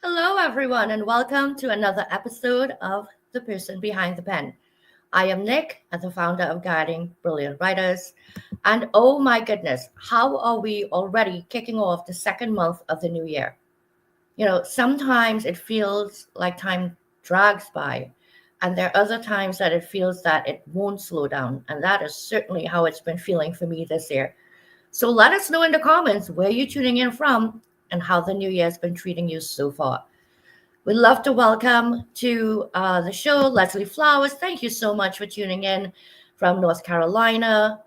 Hello, everyone, and welcome to another episode of The Person Behind the Pen. I am Nick, and the founder of Guiding Brilliant Writers. And oh my goodness, how are we already kicking off the second month of the new year? Sometimes it feels like time drags by, and there are other times that it feels that it won't slow down. And that is certainly how it's been feeling for me this year. So let us know in the comments where you're tuning in from and how the new year has been treating you so far. We'd love to welcome to the show Leslie Flowers. Thank you so much for tuning in from North Carolina.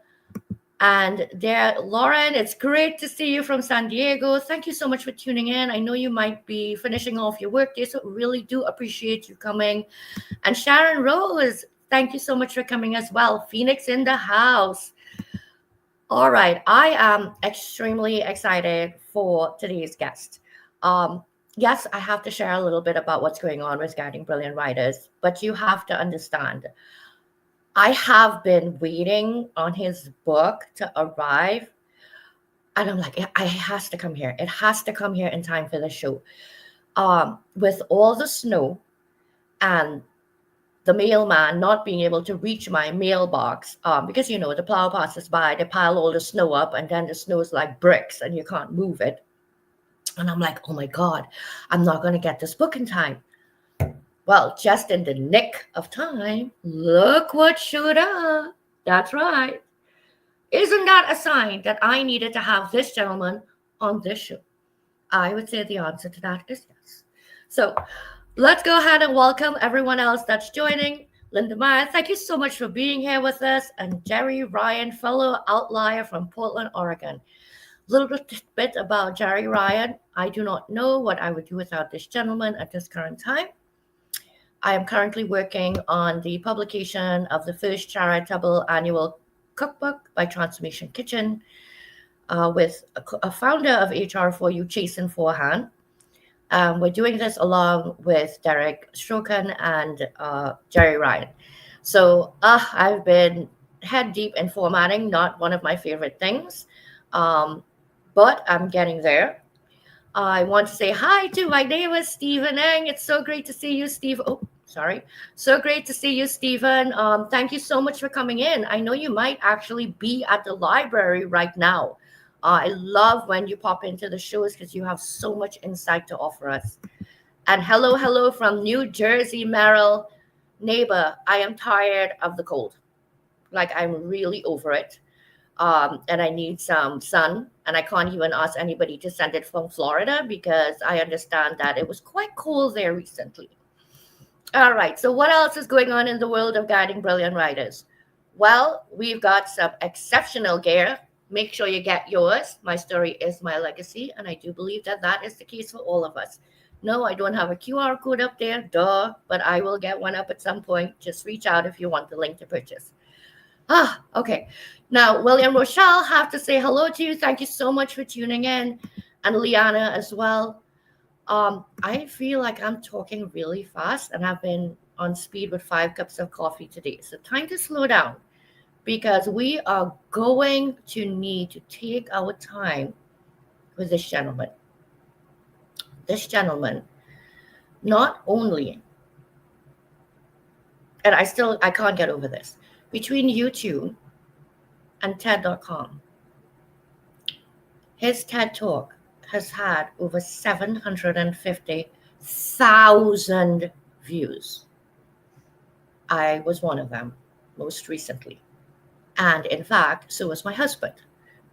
And there, Lauren, it's great to see you from San Diego. Thank you so much for tuning in. I know you might be finishing off your workday, so really do appreciate you coming. And Sharon Rose, thank you so much for coming as well. Phoenix in the house. All right, I am extremely excited for today's guest. Yes, I have to share a little bit about what's going on with Guiding Brilliant Writers, but you have to understand, I have been waiting on his book to arrive, and I'm like, it has to come here. It has to come here in time for the show. With all the snow and the mailman not being able to reach my mailbox, because the plow passes by, they pile all the snow up, and then the snow is like bricks and you can't move it. And I'm like, oh my God, I'm not going to get this book in time. Well, just in the nick of time, look what showed up. That's right. Isn't that a sign that I needed to have this gentleman on this show? I would say the answer to that is yes. So let's go ahead and welcome everyone else that's joining. Linda Meyer, thank you so much for being here with us. And Jerry Ryan, fellow outlier from Portland, Oregon. Little bit about Jerry Ryan. I do not know what I would do without this gentleman at this current time. I am currently working on the publication of the first charitable annual cookbook by Transformation Kitchen with a founder of HR4U, Jason Forehand. We're doing this along with Derek Stroken and Jerry Ryan. So I've been head deep in formatting, not one of my favorite things. But I'm getting there. I want to say hi to my neighbor, Stephen Eng. It's so great to see you, Steve. Oh, sorry. So great to see you, Stephen. Thank you so much for coming in. I know you might actually be at the library right now. I love when you pop into the shows because you have so much insight to offer us. And hello from New Jersey, Merrill. Neighbor, I am tired of the cold. Like, I'm really over it. And I need some sun, and I can't even ask anybody to send it from Florida because I understand that it was quite cold there recently. All right, so what else is going on in the world of Guiding Brilliant Writers? Well, we've got some exceptional gear. Make sure you get yours. My story is my legacy, and I do believe that that is the case for all of us. No, I don't have a QR code up there, duh, but I will get one up at some point. Just reach out if you want the link to purchase. Okay. Now, William Rochelle, have to say hello to you. Thank you so much for tuning in. And Liana as well. I feel like I'm talking really fast, and I've been on speed with 5 cups of coffee today. So time to slow down because we are going to need to take our time with this gentleman. This gentleman, not only, and I can't get over this, between YouTube and TED.com. His TED Talk has had over 750,000 views. I was one of them most recently. And in fact, so was my husband,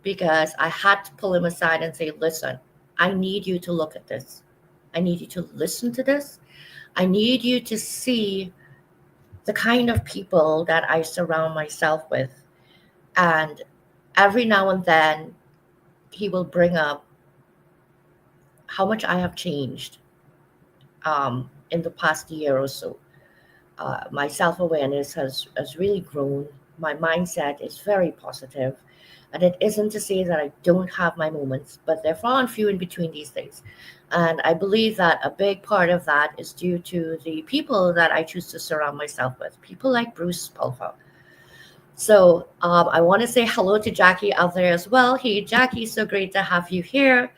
because I had to pull him aside and say, listen, I need you to look at this. I need you to listen to this. I need you to see the kind of people that I surround myself with. And every now and then, he will bring up how much I have changed in the past year or so. My self-awareness has really grown. My mindset is very positive. And it isn't to say that I don't have my moments, but they're far and few in between these days. And I believe that a big part of that is due to the people that I choose to surround myself with, people like Bruce Pulver. So I want to say hello to Jackie out there as well. Hey, Jackie, so great to have you here.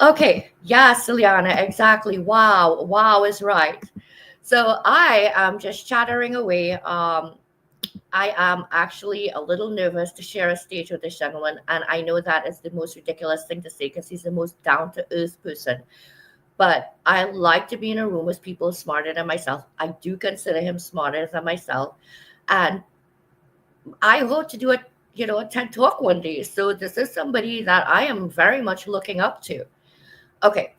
Okay, yes, Liana, exactly. Wow, wow is right. So I am just chattering away. I am actually a little nervous to share a stage with this gentleman, and I know that is the most ridiculous thing to say because he's the most down to earth person. But I like to be in a room with people smarter than myself. I do consider him smarter than myself, and I hope to do a TED talk one day. So this is somebody that I am very much looking up to. Okay,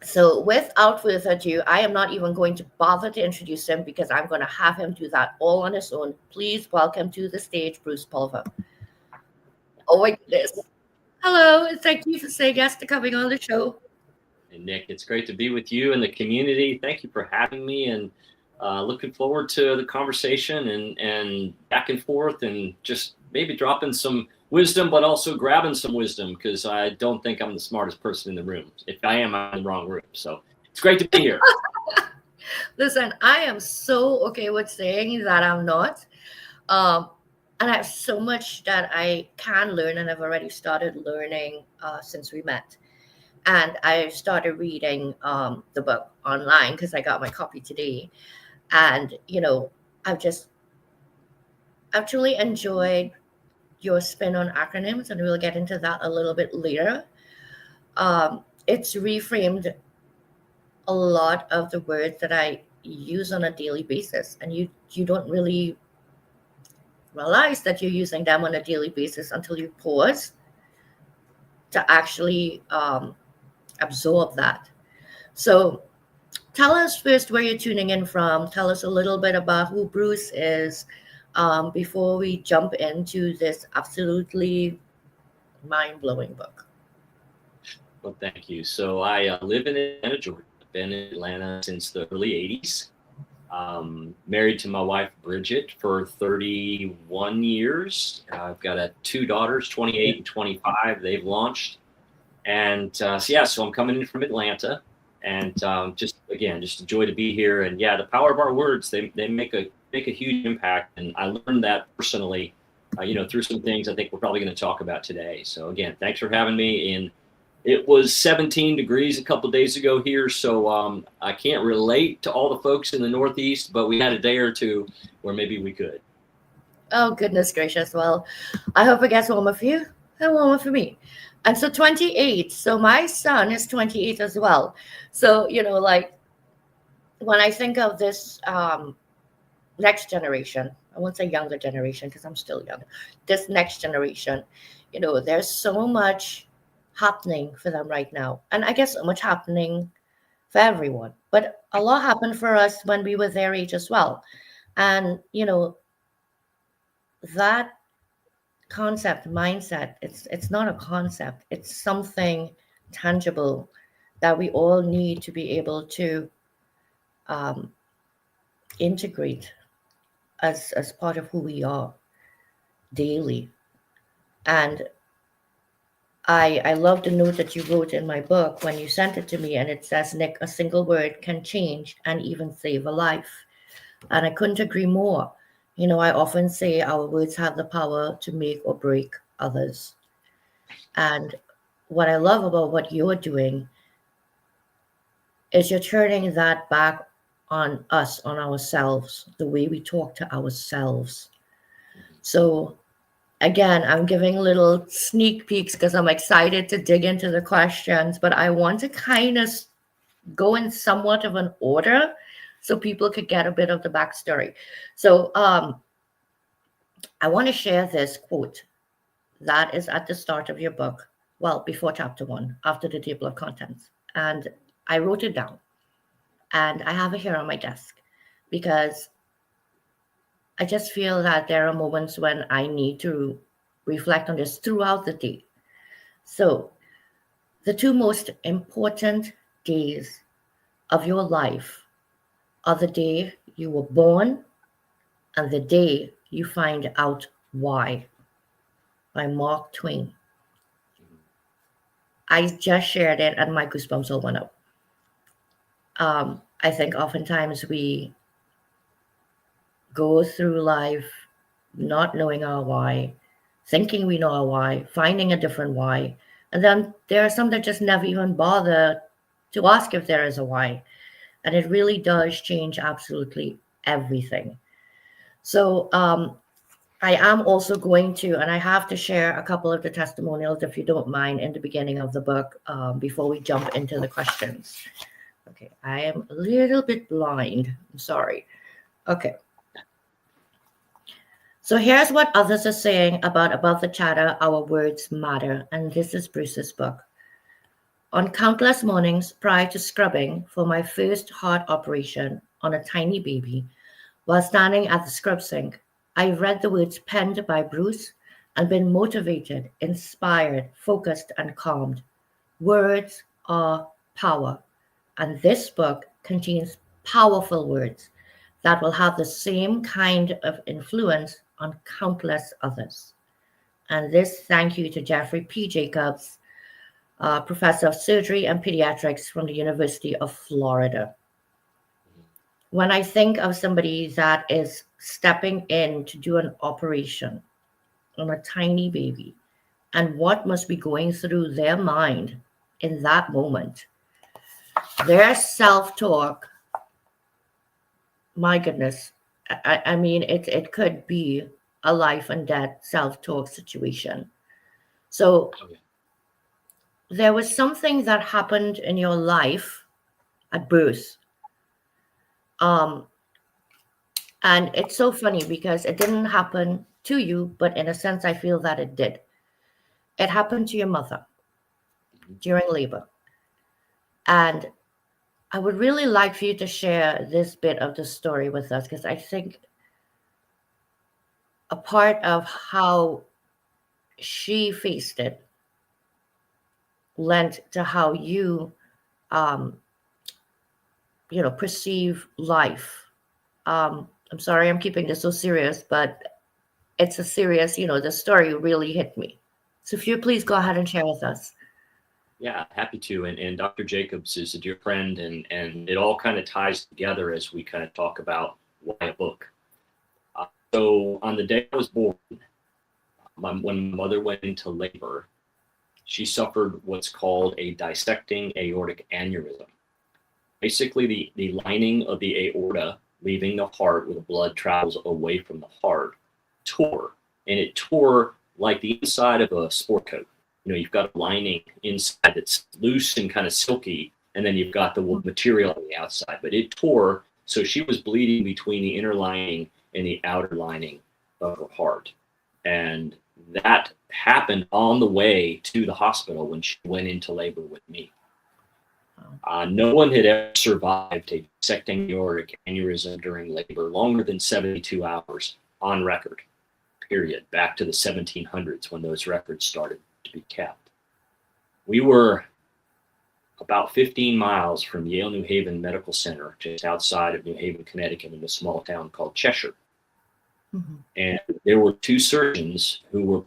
so without further ado, I am not even going to bother to introduce him because I'm going to have him do that all on his own. Please welcome to the stage, Bruce Pulver. Oh my goodness. Hello, and thank you for saying yes to coming on the show. And Nick, it's great to be with you and the community. Thank you for having me, and looking forward to the conversation and back and forth, and just maybe dropping some wisdom, but also grabbing some wisdom because I don't think I'm the smartest person in the room. If I am, I'm in the wrong room. So it's great to be here. Listen, I am so okay with saying that I'm not. Um, and I have so much that I can learn, and I've already started learning since we met. And I started reading the book online because I got my copy today. And, I've just actually enjoyed your spin on acronyms, and we'll get into that a little bit later. It's reframed a lot of the words that I use on a daily basis, and you don't really realize that you're using them on a daily basis until you pause to actually absorb that. So, tell us first where you're tuning in from. Tell us a little bit about who Bruce is before we jump into this absolutely mind blowing book. Well, thank you. So I live in Atlanta, Georgia. I've been in Atlanta since the early 80s. Married to my wife, Bridget, for 31 years. I've got two daughters, 28 and 25. They've launched. And so I'm coming in from Atlanta, and just a joy to be here. And yeah, the power of our words, they make a huge impact. And I learned that personally, through some things I think we're probably going to talk about today. So again, thanks for having me. And it was 17 degrees a couple of days ago here, so I can't relate to all the folks in the Northeast, but we had a day or two where maybe we could. Oh, goodness gracious. Well, I hope it gets warmer for you and warmer for me. And so 28. So my son is 28 as well. So, like when I think of this next generation, I won't say younger generation because I'm still young, this next generation, there's so much happening for them right now. And I guess so much happening for everyone. But a lot happened for us when we were their age as well. And, that concept, mindset, it's not a concept, it's something tangible that we all need to be able to um, integrate as part of who we are daily. And I love the note that you wrote in my book when you sent it to me, and it says, Nick, a single word can change and even save a life. And I couldn't agree more. I often say our words have the power to make or break others. And what I love about what you're doing is you're turning that back on us, on ourselves, the way we talk to ourselves. So again, I'm giving little sneak peeks because I'm excited to dig into the questions, but I want to kind of go in somewhat of an order so people could get a bit of the backstory. So I want to share this quote that is at the start of your book. Well, before chapter one, after the table of contents. And I wrote it down and I have it here on my desk because I just feel that there are moments when I need to reflect on this throughout the day. So, the two most important days of your life are the day you were born and the day you find out why, by Mark Twain. I just shared it and my goosebumps all went up. I think oftentimes we go through life not knowing our why, thinking we know our why, finding a different why, And then there are some that just never even bother to ask if there is a why. And it really does change absolutely everything. So I am also going to, and I have to share a couple of the testimonials, if you don't mind, in the beginning of the book before we jump into the questions. Okay, I am a little bit blind. I'm sorry. Okay. So here's what others are saying about Above the Chatter, Our Words Matter. And this is Bruce's book. On countless mornings prior to scrubbing for my first heart operation on a tiny baby, while standing at the scrub sink, I read the words penned by Bruce and been motivated, inspired, focused, and calmed. Words are power. And this book contains powerful words that will have the same kind of influence on countless others. And this thank you to Jeffrey P. Jacobs, professor of surgery and pediatrics from the University of Florida. When I think of somebody that is stepping in to do an operation on a tiny baby and what must be going through their mind in that moment, their self-talk, my goodness, I mean, it could be a life and death self-talk situation. So there was something that happened in your life at birth. And it's so funny because it didn't happen to you, but in a sense, I feel that it did. It happened to your mother during labor. And I would really like for you to share this bit of the story with us, because I think a part of how she faced it lent to how you, perceive life. I'm sorry, I'm keeping this so serious, but it's a serious, the story really hit me. So if you please go ahead and share with us. Yeah, happy to. And Dr. Jacobs is a dear friend, and it all kind of ties together as we kind of talk about why a book. So on the day I was born, when my mother went into labor, she suffered what's called a dissecting aortic aneurysm. Basically, the lining of the aorta leaving the heart where the blood travels away from the heart tore. And it tore like the inside of a sport coat. You've got a lining inside that's loose and kind of silky, and then you've got the material on the outside. But it tore, so she was bleeding between the inner lining and the outer lining of her heart. And that happened on the way to the hospital when she went into labor with me. No one had ever survived a dissecting aortic aneurysm during labor longer than 72 hours on record, period, back to the 1700s when those records started to be kept. We were about 15 miles from Yale New Haven Medical Center, just outside of New Haven, Connecticut, in a small town called Cheshire. Mm-hmm. And there were two surgeons who were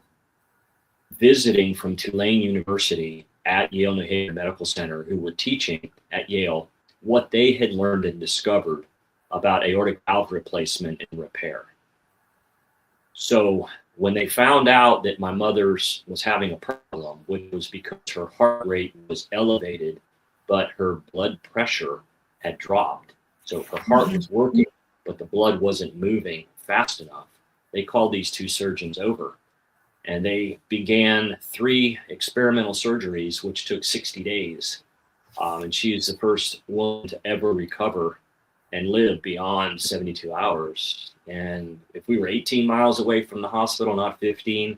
visiting from Tulane University at Yale New Haven Medical Center who were teaching at Yale what they had learned and discovered about aortic valve replacement and repair. So when they found out that my mother's was having a problem, which was because her heart rate was elevated, but her blood pressure had dropped. So her heart was working, but the blood wasn't moving fast enough. They called these two surgeons over, and they began 3 experimental surgeries, which took 60 days. And she is the first woman to ever recover and live beyond 72 hours. And if we were 18 miles away from the hospital, not 15,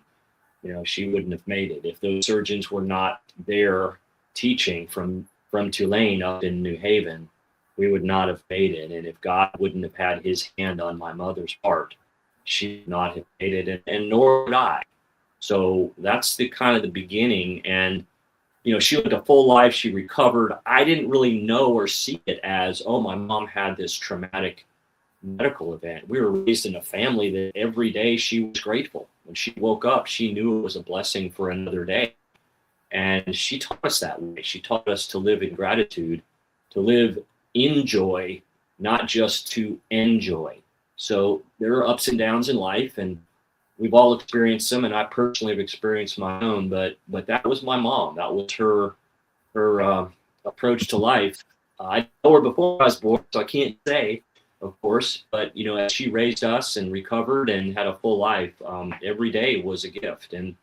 she wouldn't have made it. If those surgeons were not there teaching from Tulane up in New Haven, we would not have made it. And if God wouldn't have had his hand on my mother's heart, she would not have made it, and nor would I. So that's the kind of the beginning. And, she lived a full life. She recovered. I didn't really know or see it as, oh, my mom had this traumatic medical event. We were raised in a family that every day she was grateful. When she woke up, she knew it was a blessing for another day. And she taught us that way. She taught us to live in gratitude, to live in joy, not just to enjoy. So there are ups and downs in life, and we've all experienced them, and I personally have experienced my own. But that was my mom. That was her approach to life. I know her before I was born, so I can't say, of course. But as she raised us and recovered and had a full life, every day was a gift. And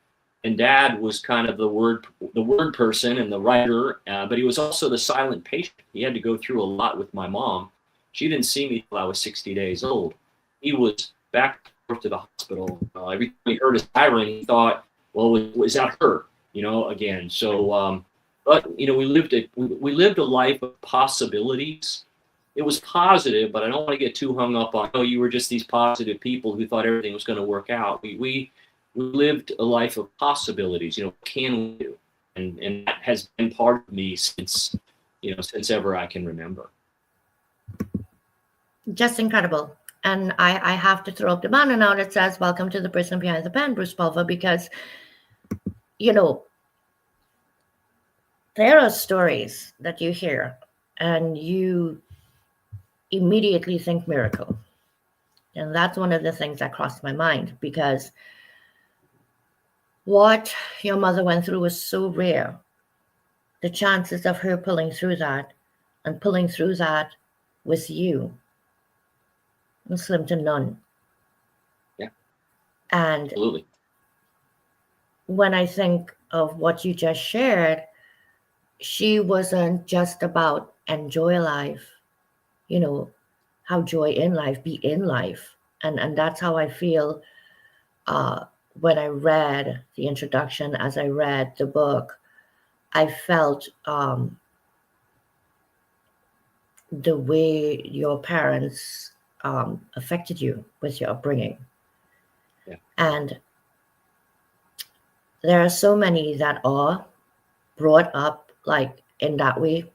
Dad was kind of the word person and the writer, but he was also the silent patient. He had to go through a lot with my mom. She didn't see me till I was 60 days old. He was back and forth to the hospital. Every time he heard a siren, he thought, well, was that her? Again. So, but we lived a life of possibilities. It was positive, but I don't want to get too hung up on, you were just these positive people who thought everything was going to work out. We lived a life of possibilities. What can we do? And that has been part of me since ever I can remember. Just incredible. And I have to throw up the banner now that says, welcome to the person behind the pen, Bruce Pulver, because, there are stories that you hear and you immediately think miracle. And that's one of the things that crossed my mind, because what your mother went through was so rare. The chances of her pulling through that and pulling through that with you was slim to none. Yeah. And absolutely. When I think of what you just shared, she wasn't just about enjoy life, how joy in life, be in life. And that's how I feel when I read the introduction, as I read the book. I felt the way your parents affected you with your upbringing. Yeah. And there are so many that are brought up like in that way,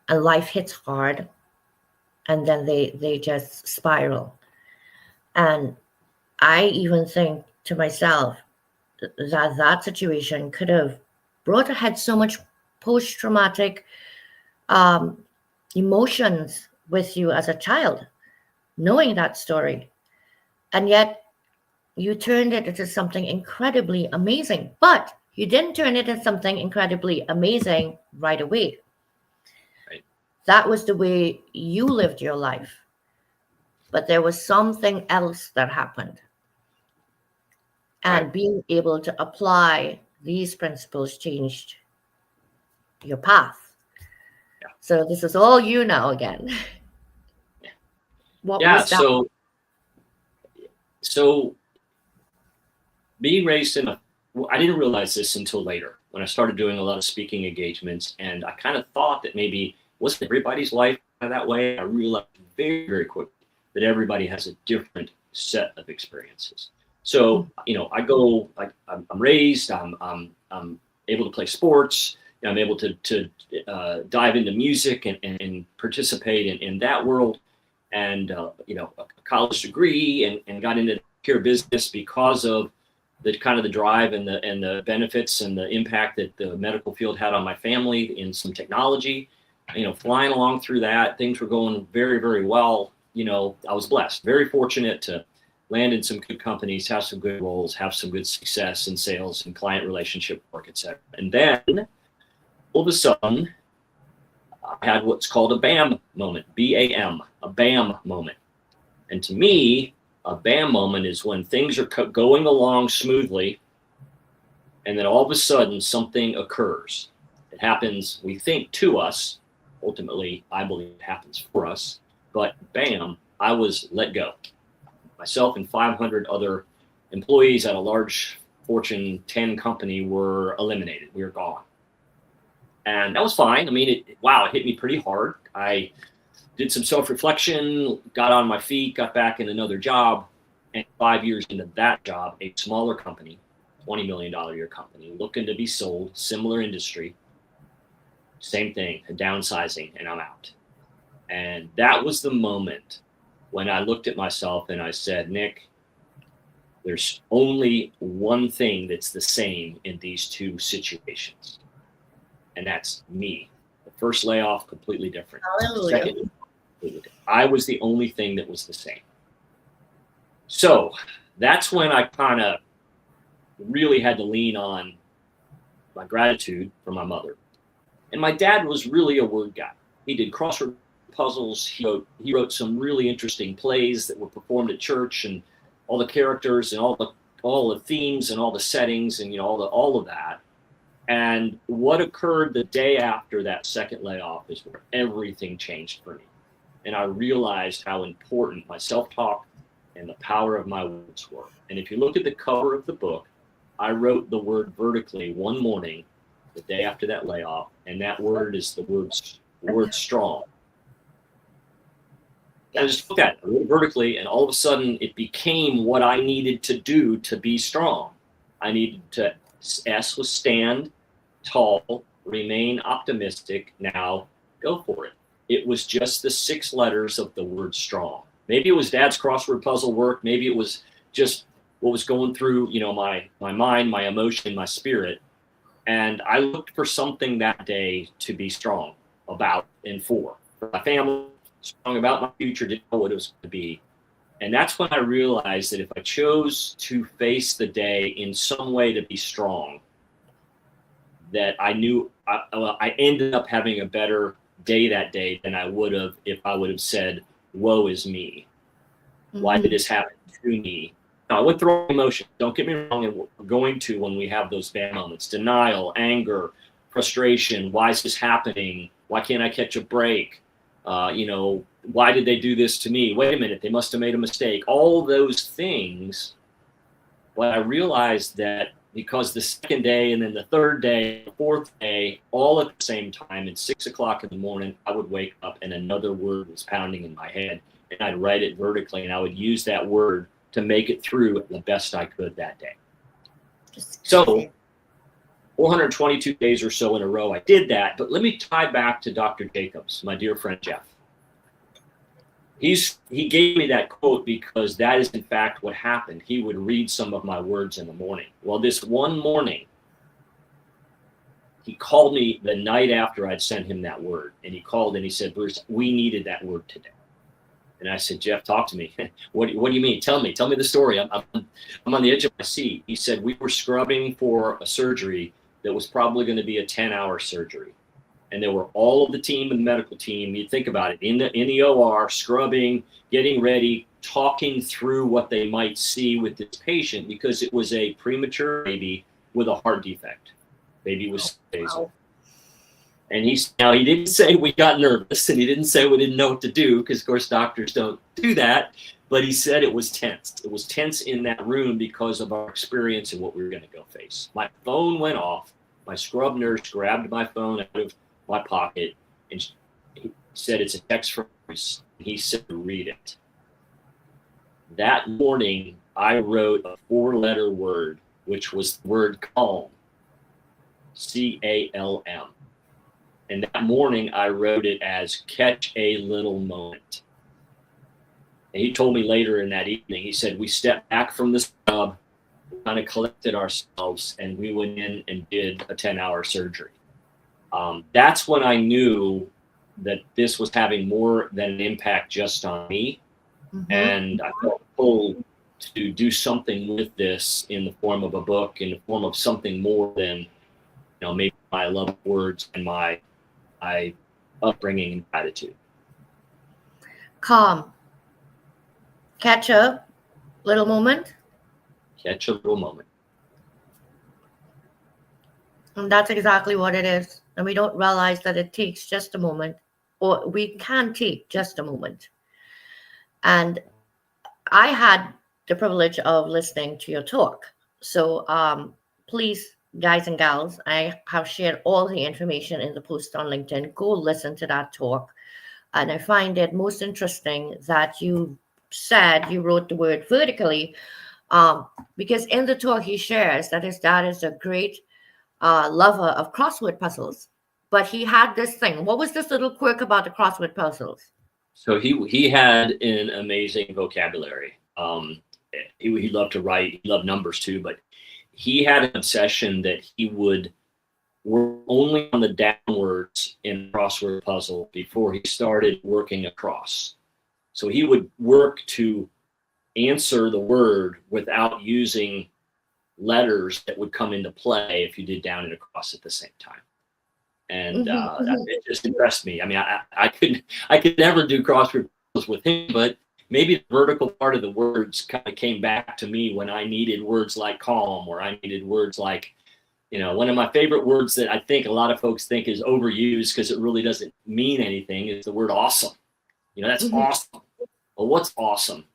and life hits hard, and then they just spiral. And I even think to myself that situation could have brought ahead so much post-traumatic emotions with you as a child, knowing that story. And yet you turned it into something incredibly amazing. But you didn't turn it into something incredibly amazing right away. Right. That was the way you lived your life. But there was something else that happened. And being able to apply these principles changed your path. Yeah. So this is all you now again. Yeah. What was that? So being raised I didn't realize this until later when I started doing a lot of speaking engagements, and I kind of thought that maybe wasn't everybody's life that way. I realized very, very quickly that everybody has a different set of experiences. So, I'm raised, I'm able to play sports, I'm able to dive into music and participate in that world, and a college degree, and got into pure business because of the kind of the drive and the benefits and the impact that the medical field had on my family in some technology. Flying along through that, things were going very, very well. I was blessed, very fortunate to land in some good companies, have some good roles, have some good success in sales and client relationship work, etc. And then all of a sudden, I had what's called a BAM moment, B-A-M, a BAM moment. And to me, a BAM moment is when things are going along smoothly, and then all of a sudden something occurs. It happens, we think, to us. Ultimately, I believe it happens for us. But bam, I was let go. Myself and 500 other employees at a large Fortune 10 company were eliminated. We were gone. And that was fine. I mean, it hit me pretty hard. I did some self-reflection, got on my feet, got back in another job. And 5 years into that job, a smaller company, $20 million a year company, looking to be sold, similar industry, same thing, a downsizing, and I'm out. And that was the moment when I looked at myself and I said, Nick, there's only one thing that's the same in these two situations. And that's me. The first layoff, completely different. Hallelujah. Second, completely different. I was the only thing that was the same. So that's when I kind of really had to lean on my gratitude for my mother. And my dad was really a word guy. He did crossword puzzles. He wrote some really interesting plays that were performed at church, and all the characters and all the themes and all the settings and all of that. And what occurred the day after that second layoff is where everything changed for me. And I realized how important my self-talk and the power of my words were. And if you look at the cover of the book, I wrote the word vertically one morning, the day after that layoff, and that word is the word strong. And I just looked at it, I wrote it vertically, and all of a sudden it became what I needed to do to be strong. I needed to stand tall, remain optimistic, now go for it. It was just the 6 letters of the word strong. Maybe it was Dad's crossword puzzle work. Maybe it was just what was going through, my mind, my emotion, my spirit. And I looked for something that day to be strong about and for my family, strong about my future, didn't know what it was going to be. And that's when I realized that if I chose to face the day in some way to be strong, that I knew I ended up having a better day that day than I would have if I would have said, woe is me. Why did this happen to me? Now, I went through all emotions. Don't get me wrong, and we're going to when we have those bad moments. Denial, anger, frustration. Why is this happening? Why can't I catch a break? Why did they do this to me? Wait a minute, they must have made a mistake. All those things. But I realized that because the second day and then the third day, the fourth day, all at the same time at 6 o'clock in the morning, I would wake up and another word was pounding in my head, and I'd write it vertically, and I would use that word to make it through the best I could that day. So 422 days or so in a row, I did that. But let me tie back to Dr. Jacobs, my dear friend Jeff. He gave me that quote because that is in fact what happened. He would read some of my words in the morning. Well, this one morning, he called me the night after I'd sent him that word. And he called and he said, Bruce, we needed that word today. And I said, Jeff, talk to me. What do you mean? Tell me the story. I'm on the edge of my seat. He said, we were scrubbing for a surgery that was probably going to be a 10-hour surgery. And there were all of the team and the medical team. You think about it, in the OR, scrubbing, getting ready, talking through what they might see with this patient, because it was a premature baby with a heart defect. Baby was basal. And he didn't say we got nervous, and he didn't say we didn't know what to do, because of course doctors don't do that. But he said it was tense. It was tense in that room because of our experience and what we were going to go face. My phone went off. My scrub nurse grabbed my phone out of my pocket and he said, it's a text from Bruce. He said, read it. That morning, I wrote a 4-letter word, which was the word calm, C-A-L-M. And that morning, I wrote it as catch a little moment. And he told me later in that evening, he said, we stepped back from the scrub, kind of collected ourselves, and we went in and did a 10-hour surgery. That's when I knew that this was having more than an impact just on me. And I felt pulled to do something with this in the form of a book, in the form of something more than, maybe my love of words and my upbringing and attitude. Calm. Catch a little moment. Catch a little moment. And that's exactly what it is. And we don't realize that it takes just a moment, or we can take just a moment. And I had the privilege of listening to your talk. So please, guys and gals, I have shared all the information in the post on LinkedIn. Go listen to that talk. And I find it most interesting that you said you wrote the word vertically, because in the talk he shares that his dad is a great lover of crossword puzzles, but he had this thing. What was this little quirk about the crossword puzzles? So he had an amazing vocabulary. He loved to write. He loved numbers too, but he had an obsession that he would work only on the downwards in the crossword puzzle before he started working across. So he would work to answer the word without using letters that would come into play if you did down and across at the same time. And it just impressed me. I mean, I could never do crossword puzzles with him, but maybe the vertical part of the words kind of came back to me when I needed words like calm, or I needed words like, one of my favorite words that I think a lot of folks think is overused because it really doesn't mean anything is the word awesome. That's awesome. Well, what's awesome?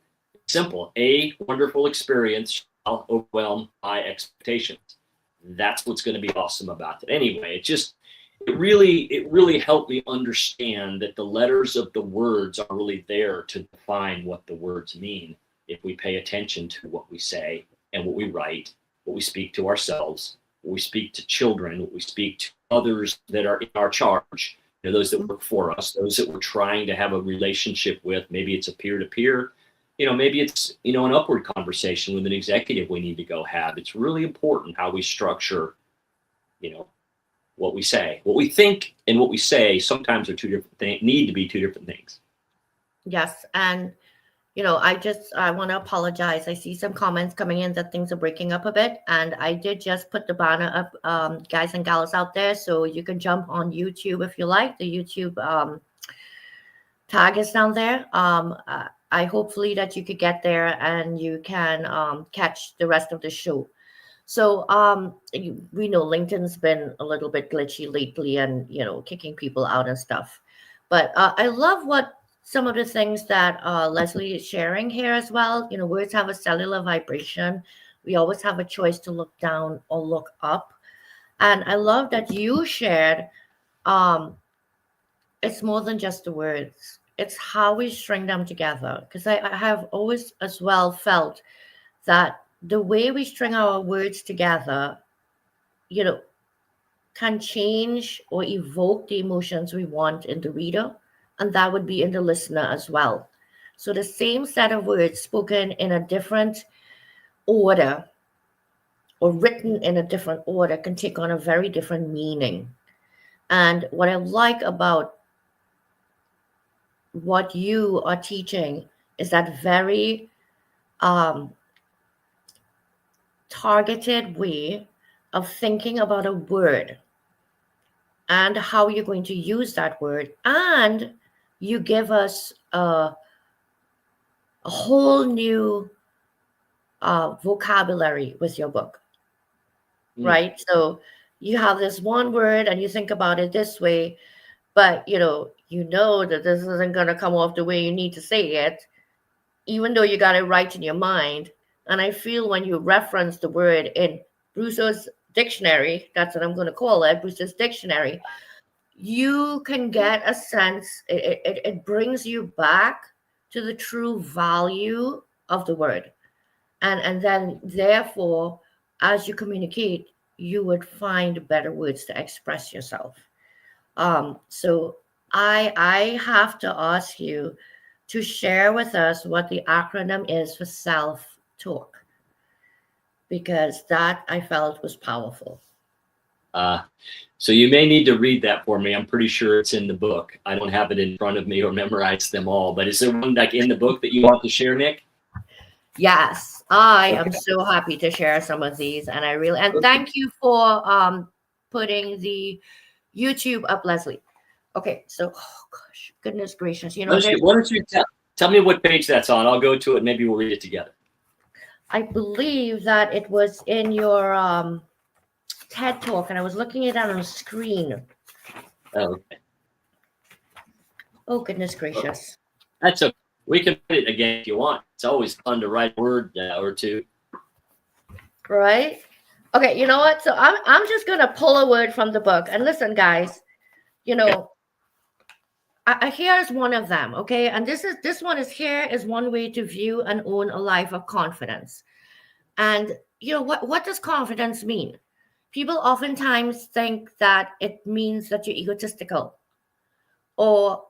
Simple. A wonderful experience shall overwhelm my expectations. That's what's going to be awesome about it. Anyway, it really helped me understand that the letters of the words are really there to define what the words mean if we pay attention to what we say and what we write, what we speak to ourselves, what we speak to children, what we speak to others that are in our charge, those that work for us, those that we're trying to have a relationship with. Maybe it's a peer-to-peer, maybe it's, an upward conversation with an executive we need to go have. It's really important how we structure, what we say. What we think and what we say sometimes are two different things, need to be two different things. Yes. And, I want to apologize. I see some comments coming in that things are breaking up a bit. And I did just put the banner up, guys and gals out there. So you can jump on YouTube if you like. The YouTube tag is down there. I hopefully that you could get there and you can catch the rest of the show. So we know LinkedIn's been a little bit glitchy lately and, kicking people out and stuff. But I love what some of the things that Leslie is sharing here as well. Words have a cellular vibration. We always have a choice to look down or look up. And I love that you shared it's more than just the words. It's how we string them together. Because I have always as well felt that the way we string our words together, can change or evoke the emotions we want in the reader, and that would be in the listener as well. So the same set of words spoken in a different order or written in a different order can take on a very different meaning. And what I like about what you are teaching is that very targeted way of thinking about a word and how you're going to use that word. And you give us a whole new vocabulary with your book, right? So you have this one word and you think about it this way, but you know that this isn't going to come off the way you need to say it, even though you got it right in your mind. And I feel when you reference the word in Brewster's dictionary, that's what I'm going to call it, Brewster's dictionary, you can get a sense, it brings you back to the true value of the word. And then therefore, as you communicate, you would find better words to express yourself. So I have to ask you to share with us what the acronym is for self-talk, because that I felt was powerful. So you may need to read that for me. I'm pretty sure it's in the book. I don't have it in front of me or memorize them all, but is there one like in the book that you want to share, Nick? Yes, I am so happy to share some of these, and thank you for putting the YouTube up, Leslie. Okay, so gosh, goodness gracious, why don't you tell me what page that's on? I'll go to it. Maybe we'll read it together. I believe that it was in your TED Talk, and I was looking at it on the screen. Oh, okay. Oh, goodness gracious. That's okay. We can put it again if you want. It's always fun to write a word or two. Right? Okay, you know what? So I'm just going to pull a word from the book. And listen, guys, here's one of them, okay? And this one is one way to view and own a life of confidence. And what does confidence mean? People oftentimes think that it means that you're egotistical, or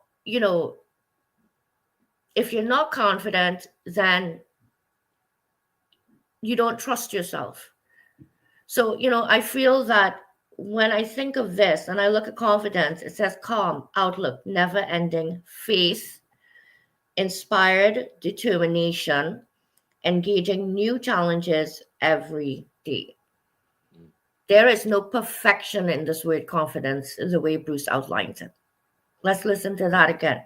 if you're not confident, then you don't trust yourself. So I feel that when I think of this and I look at confidence, it says calm, outlook, never ending, faith, inspired, determination, engaging new challenges every day. There is no perfection in this word confidence, the way Bruce outlines it. Let's listen to that again.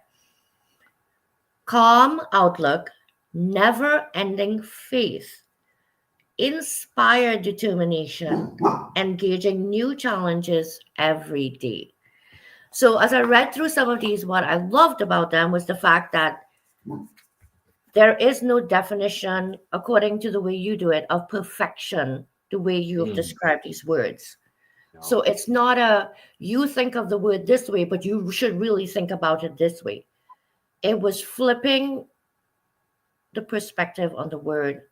Calm outlook, never ending faith, inspired determination, engaging new challenges every day. So, as I read through some of these, what I loved about them was the fact that there is no definition, according to the way you do it, of perfection, the way you have described these words. No. So it's not you think of the word this way, but you should really think about it this way. It was flipping the perspective on the word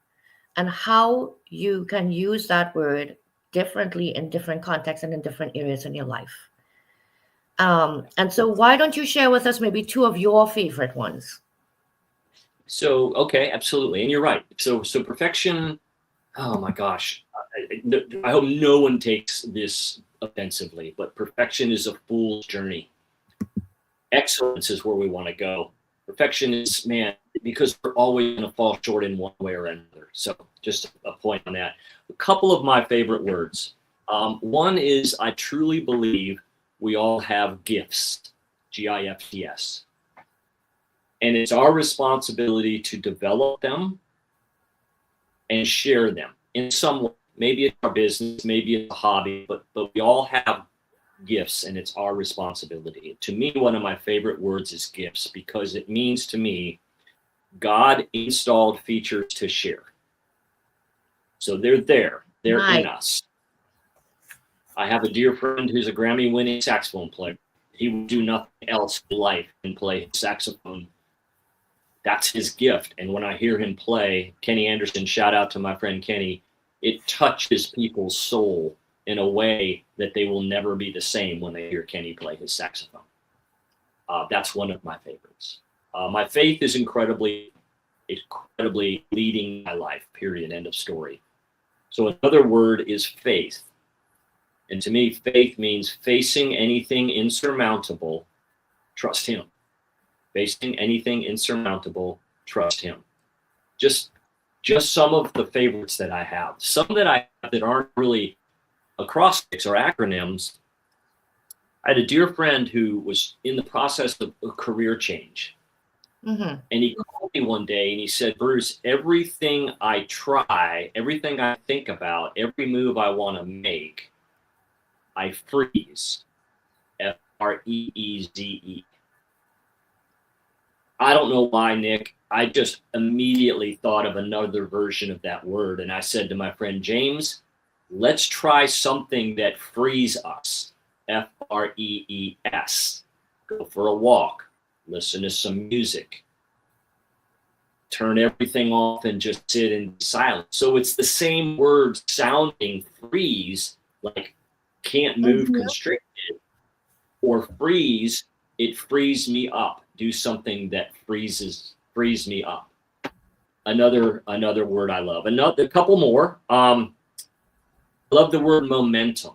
and how you can use that word differently in different contexts and in different areas in your life. And so why don't you share with us maybe two of your favorite ones? So, okay, absolutely. And you're right. So perfection, oh my gosh. I hope no one takes this offensively, but perfection is a fool's journey. Excellence is where we want to go. Perfection is, man, because we're always going to fall short in one way or another. So just a point on that. A couple of my favorite words. One is I truly believe we all have gifts, GIFTS. And it's our responsibility to develop them and share them in some way. Maybe it's our business, maybe it's a hobby, but we all have gifts and it's our responsibility. To me, one of my favorite words is gifts because it means to me, God installed features to share. So they're there, they're in us. I have a dear friend who's a Grammy-winning saxophone player. He would do nothing else in life than play saxophone. That's his gift. And when I hear him play, Kenny Anderson, shout out to my friend Kenny, it touches people's soul in a way that they will never be the same when they hear Kenny play his saxophone. That's one of my favorites. My faith is incredibly leading my life, period, end of story. So another word is faith. And to me, faith means facing anything insurmountable, trust him. Facing anything insurmountable, trust him. Just some of the favorites that I have. Some that I have that aren't really acrostics or acronyms. I had a dear friend who was in the process of a career change. And he called me one day and he said, Bruce, everything I try, everything I think about, every move I want to make, I freeze. FREEZE. I don't know why, Nick. I just immediately thought of another version of that word. And I said to my friend James, let's try something that frees us. FREES. Go for a walk. Listen to some music. Turn everything off and just sit in silence. So it's the same word sounding freeze, like can't move constricted, or freeze, it frees me up. Do something that frees me up. Another word I love. A couple more. I love the word momentum.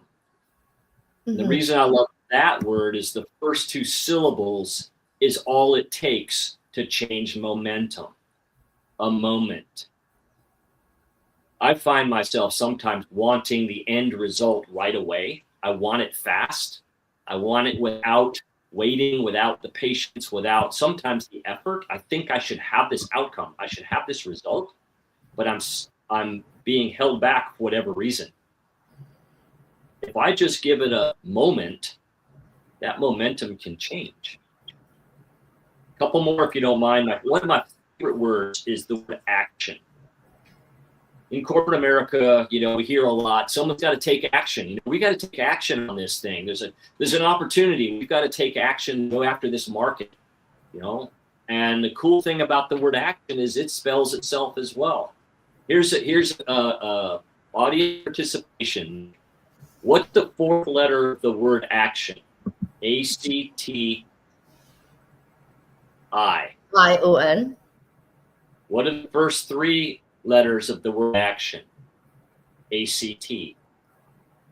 The reason I love that word is the first two syllables is all it takes to change momentum. A moment. I find myself sometimes wanting the end result right away. I want it fast. I want it without waiting, without the patience, without sometimes the effort. I think I should have this outcome. I should have this result, but I'm being held back for whatever reason. If I just give it a moment, that momentum can change. A couple more, if you don't mind. One of my favorite words is the word action. In corporate America, we hear a lot, someone's got to take action. We got to take action on this thing. There's an opportunity. We've got to take action, go after this market, And the cool thing about the word action is it spells itself as well. Here's audience participation. What's the fourth letter of the word action? ACTI. ION. What are the first three letters of the word action? ACT.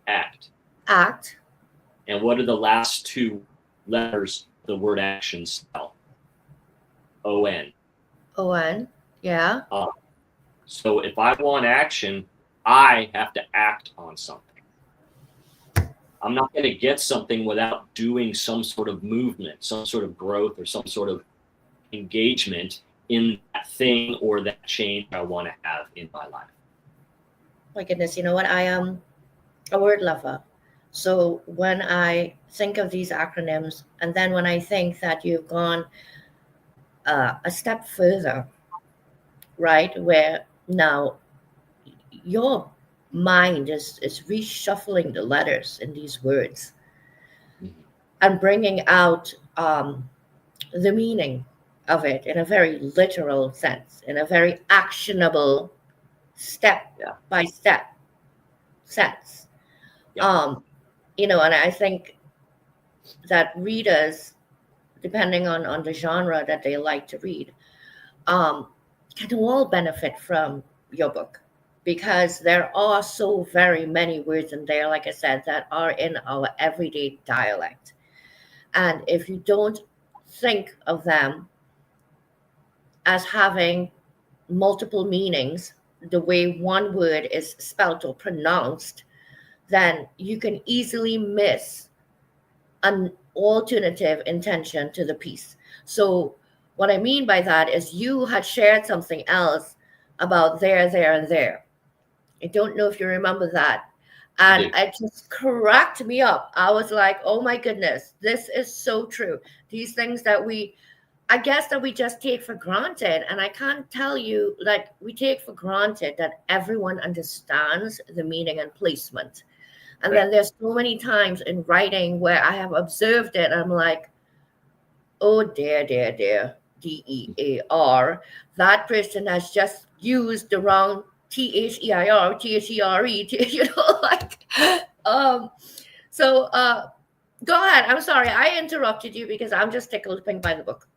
Act. Act. And what are the last two letters of the word action spell? ON. ON. Yeah. So if I want action, I have to act on something. I'm not going to get something without doing some sort of movement, some sort of growth, or some sort of engagement in that thing or that change I want to have in my life. My goodness, you know what? I am a word lover. So when I think of these acronyms, and then when I think that you've gone a step further, right, where now your mind is reshuffling the letters in these words and bringing out the meaning of it in a very literal sense, in a very actionable step Yeah. by step sense. Yeah. And I think that readers, depending on the genre that they like to read, um, can all benefit from your book, because there are so very many words in there, like I said, that are in our everyday dialect. And if you don't think of them as having multiple meanings, the way one word is spelt or pronounced, then you can easily miss an alternative intention to the piece. So, what I mean by that is you had shared something else about there, there, and there. I don't know if you remember that. And it just cracked me up. I was like, oh my goodness, this is so true. These things that I guess that we just take for granted. And I can't tell you, like, we take for granted that everyone understands the meaning and placement. And then there's so many times in writing where I have observed it. And I'm like, oh, dear, DEAR. That person has just used the wrong THEIR, THERE, like, so go ahead. I'm sorry. I interrupted you because I'm just tickled pink by the book.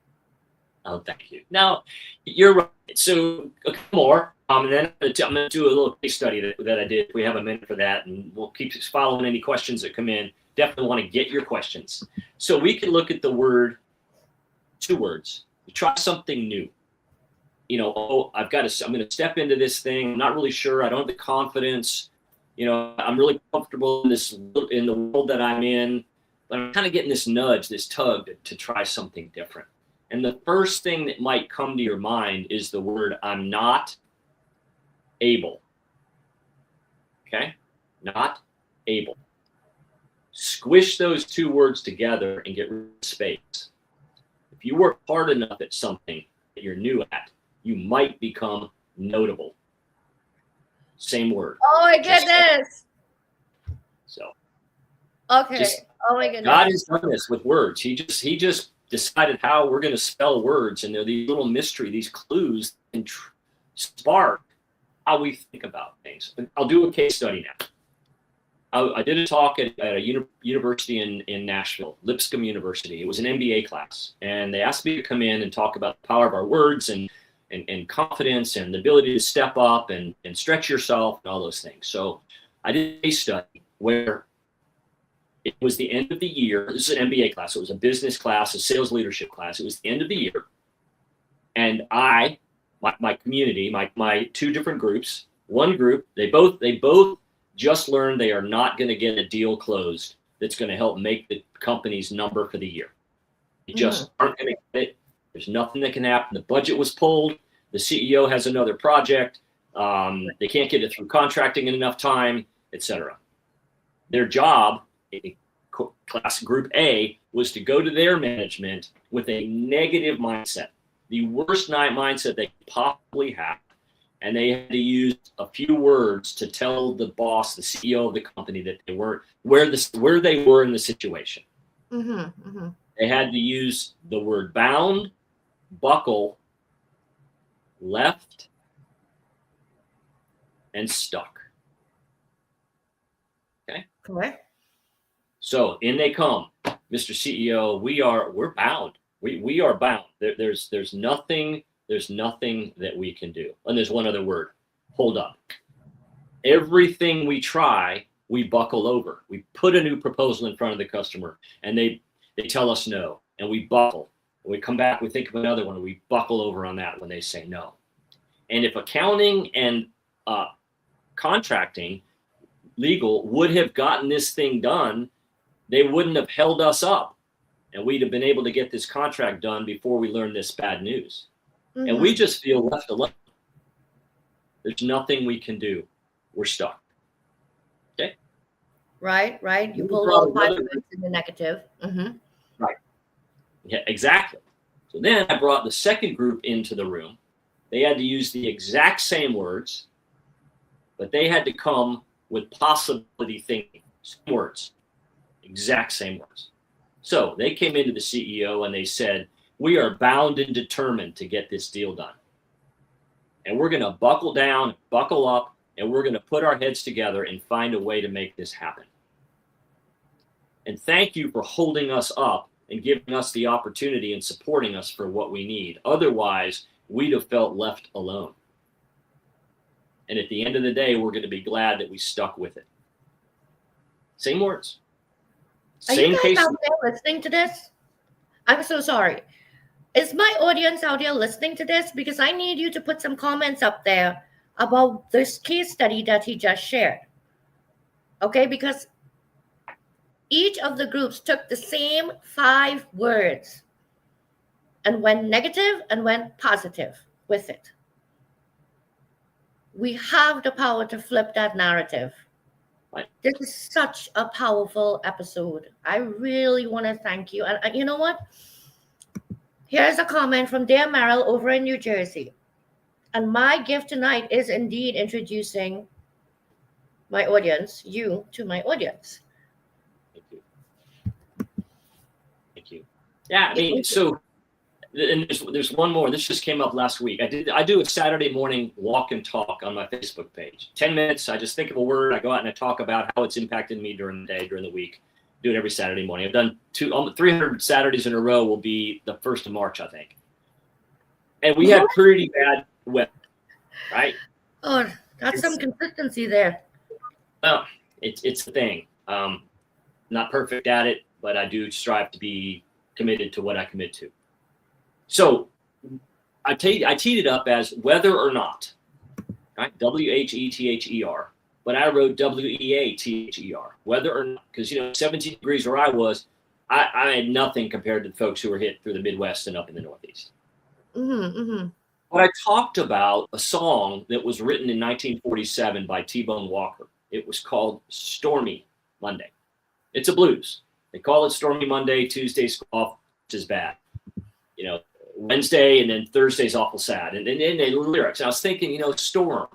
Oh, thank you. Now, you're right. So a couple more, and then I'm going to do a little case study that I did. We have a minute for that, and we'll keep following any questions that come in. Definitely want to get your questions. So we can look at the word, 2 words. Try something new. I'm going to step into this thing. I'm not really sure. I don't have the confidence. I'm really comfortable in the world that I'm in, but I'm kind of getting this nudge, this tug to try something different. And the first thing that might come to your mind is the word I'm not able. Okay? Not able. Squish those 2 words together and get rid of space. If you work hard enough at something that you're new at, you might become notable. Same word. Oh my goodness. So. Okay. Oh my goodness. God has done this with words. He just decided how we're going to spell words, and they're these little mystery, these clues, and spark how we think about things. I'll do a case study now. I did a talk at a university in Nashville, Lipscomb University. It was an MBA class, and they asked me to come in and talk about the power of our words and confidence and the ability to step up and stretch yourself and all those things. So I did a case study where it was the end of the year. This is an MBA class. It was a business class, a sales leadership class. It was the end of the year. And my community, my 2 different groups, one group, they both just learned they are not going to get a deal closed that's going to help make the company's number for the year. They just aren't going to get it. There's nothing that can happen. The budget was pulled. The CEO has another project. They can't get it through contracting in enough time, etc. Their job, class group A, was to go to their management with a negative mindset, the worst mindset they could possibly have. And they had to use a few words to tell the boss, the CEO of the company, that they were where they were in the situation. They had to use the word bound, buckle, left, and stuck. Okay. Correct. So in they come, Mr. CEO. We're bound. We are bound. There's nothing that we can do. And there's one other word. Hold up. Everything we try, we buckle over. We put a new proposal in front of the customer, and they tell us no, and we buckle. We come back, we think of another one, and we buckle over on that when they say no. And if accounting and contracting, legal would have gotten this thing done, they wouldn't have held us up. And we'd have been able to get this contract done before we learned this bad news. Mm-hmm. And we just feel left alone. There's nothing we can do. We're stuck. Okay? Right. You pulled all 5 words in the negative. Mm-hmm. Right. Yeah, exactly. So then I brought the second group into the room. They had to use the exact same words, but they had to come with possibility thinking. Same words. Exact same words. So they came into the CEO and they said, we are bound and determined to get this deal done. And we're going to buckle down, buckle up, and we're going to put our heads together and find a way to make this happen. And thank you for holding us up and giving us the opportunity and supporting us for what we need. Otherwise, we'd have felt left alone. And at the end of the day, we're going to be glad that we stuck with it. Same words. Are you guys out there listening to this? I'm so sorry. Is my audience out there listening to this? Because I need you to put some comments up there about this case study that he just shared. Okay, because each of the groups took the same 5 words and went negative and went positive with it. We have the power to flip that narrative. This is such a powerful episode. I really want to thank you. And you know what? Here's a comment from Dear Merrill over in New Jersey. And my gift tonight is indeed introducing my audience, you, to my audience. Thank you. Thank you. Yeah, I mean, so, and there's one more. This just came up last week. I do a Saturday morning walk and talk on my Facebook page. 10 minutes. I just think of a word. I go out and I talk about how it's impacted me during the day, during the week. Do it every Saturday morning. I've done 300 Saturdays in a row. Will be the 1st of March, I think. And we had pretty bad weather, right? Oh, that's some consistency there. Well, it's the thing. Not perfect at it, but I do strive to be committed to what I commit to. So I teed it up as whether or not, right? WHETHER, but I wrote WEATHER, whether or not, because 17 degrees where I was, I had nothing compared to the folks who were hit through the Midwest and up in the Northeast. Mm-hmm, mm-hmm. But I talked about a song that was written in 1947 by T-Bone Walker. It was called Stormy Monday. It's a blues. They call it Stormy Monday. Tuesday's off, which is bad. Wednesday and then Thursday's awful sad. And then the lyrics. I was thinking, storm.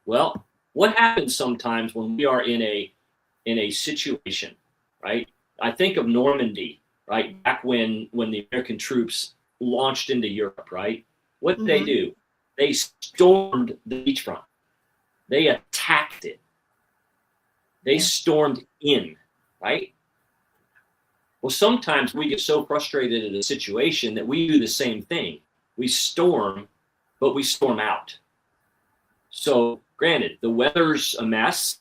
Well, what happens sometimes when we are in a situation, right? I think of Normandy, right? Back when the American troops launched into Europe, right? What did they do? They stormed the beachfront. They attacked it. They stormed in, right? Well, sometimes we get so frustrated in a situation that we do the same thing. We storm, but we storm out. So, granted, the weather's a mess,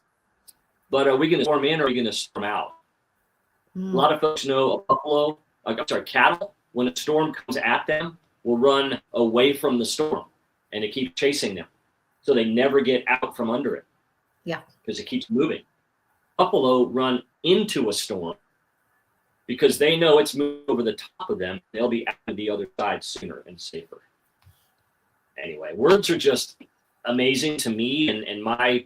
but are we going to storm in or are we going to storm out? A lot of folks know cattle, when a storm comes at them, will run away from the storm, and it keeps chasing them. So they never get out from under it. Yeah. Because it keeps moving. Buffalo run into a storm because they know it's moved over the top of them. They'll be out to the other side sooner and safer. Anyway, words are just amazing to me, and my,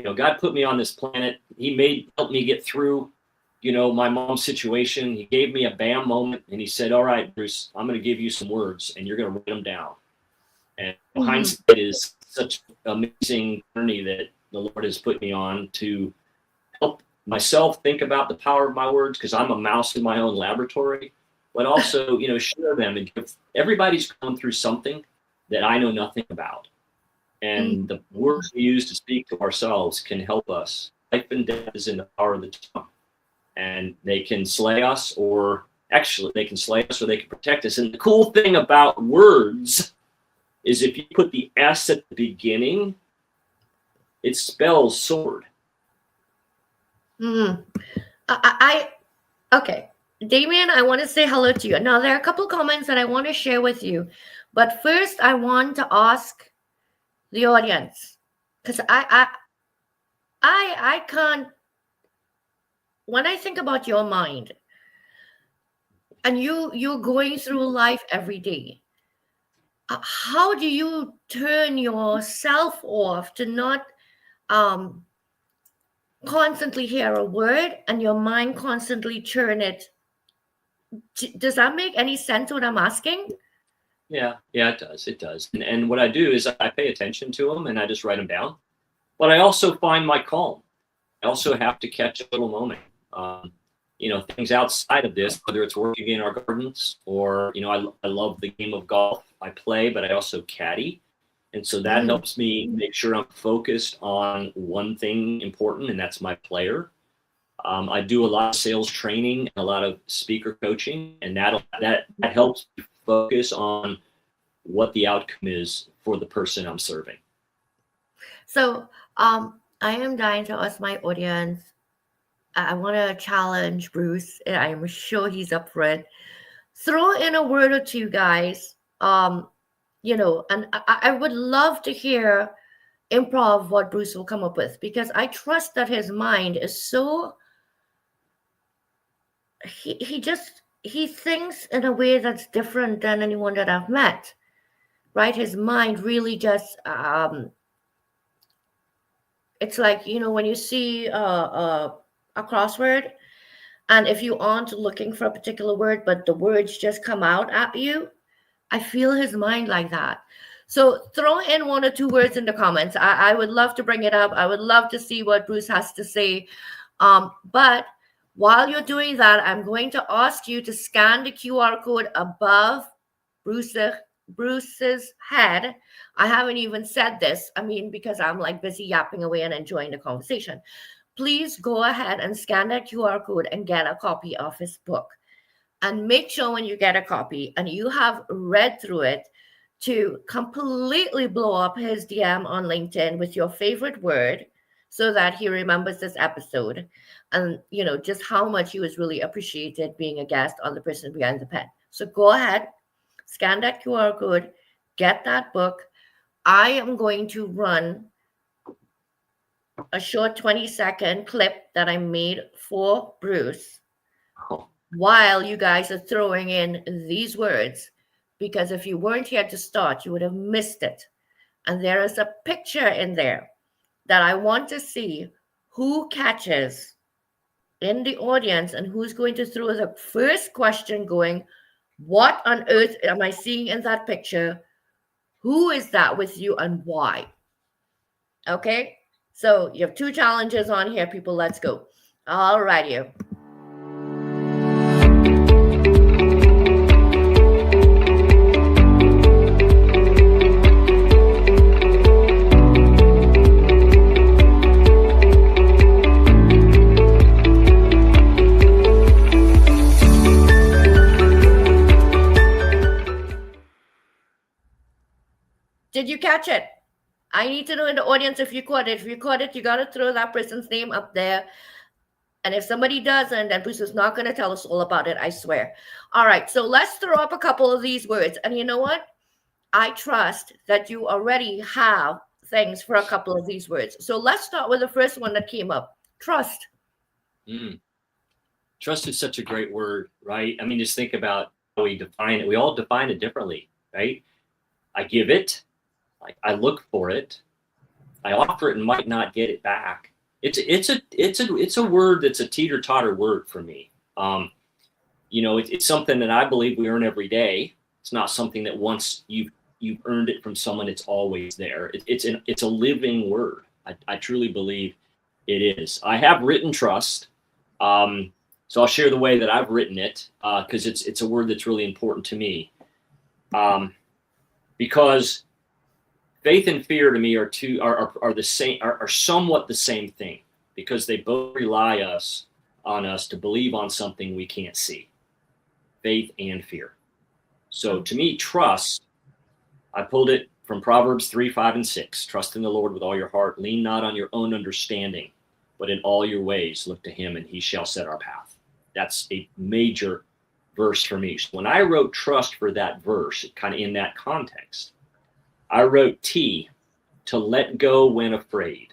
God put me on this planet. He helped me get through, my mom's situation. He gave me a bam moment, and he said, all right, Bruce, I'm going to give you some words, and you're going to write them down. And hindsight is such an amazing journey that the Lord has put me on to help myself think about the power of my words, because I'm a mouse in my own laboratory, but also, share them. And everybody's going through something that I know nothing about. And the words we use to speak to ourselves can help us. Life and death is in the power of the tongue. And they can slay us, or actually they can slay us, or they can protect us. And the cool thing about words is if you put the S at the beginning, it spells sword. Okay. Damien, I want to say hello to you. Now, there are a couple comments that I want to share with you. But first, I want to ask the audience, because I can't. When I think about your mind, and you're going through life every day, how do you turn yourself off to not constantly hear a word and your mind constantly churn it? Does that make any sense what I'm asking? Yeah, it does. It does. And what I do is I pay attention to them and I just write them down. But I also find my calm. I also have to catch a little moment. Things outside of this, whether it's working in our gardens or, I love the game of golf. I play, but I also caddy. And so that helps me make sure I'm focused on one thing important, and that's my player. I do a lot of sales training and a lot of speaker coaching, and that helps me focus on what the outcome is for the person I'm serving. So I am dying to ask my audience. I want to challenge Bruce. I'm sure he's up for it. Throw in a word or two, guys. And I would love to hear improv what Bruce will come up with, because I trust that his mind is so. He thinks in a way that's different than anyone that I've met. Right? His mind really just. It's like, when you see a crossword, and if you aren't looking for a particular word, but the words just come out at you, I feel his mind like that. So throw in one or two words in the comments. I would love to bring it up. I would love to see what Bruce has to say. But while you're doing that, I'm going to ask you to scan the QR code above Bruce's head. I haven't even said this, because I'm like busy yapping away and enjoying the conversation. Please go ahead and scan that QR code and get a copy of his book. And make sure when you get a copy and you have read through it, to completely blow up his DM on LinkedIn with your favorite word, so that he remembers this episode and, just how much he was really appreciated being a guest on The Person Behind the Pen. So go ahead, scan that QR code, get that book. I am going to run a short 20-second clip that I made for Bruce while you guys are throwing in these words, because if you weren't here to start, you would have missed it. And there is a picture in there that I want to see who catches in the audience and who's going to throw the first question going, what on earth am I seeing in that picture? Who is that with you and why? Okay, so you have two challenges on here, people. Let's go. All righty. Did you catch it? I need to know in the audience if you caught it. If you caught it, you got to throw that person's name up there. And if somebody doesn't, then Bruce is not going to tell us all about it, I swear. All right, so let's throw up a couple of these words. And you know what? I trust that you already have things for a couple of these words. So let's start with the first one that came up. Trust. Trust is such a great word, right? Just think about how we define it. We all define it differently, right? I give it. I look for it. I offer it and might not get it back. It's a word that's a teeter-totter word for me. It's something that I believe we earn every day. It's not something that once you've earned it from someone, it's always there. It's a living word. I truly believe it is. I have written trust. So I'll share the way that I've written it, because it's a word that's really important to me. Because faith and fear to me are the same, are somewhat the same thing, because they both rely on us to believe on something we can't see. Faith and fear. So to me, trust, I pulled it from Proverbs 3, 5, and 6. Trust in the Lord with all your heart. Lean not on your own understanding, but in all your ways look to him, and he shall set our path. That's a major verse for me. So when I wrote trust for that verse, kind of in that context, I wrote T, to let go when afraid.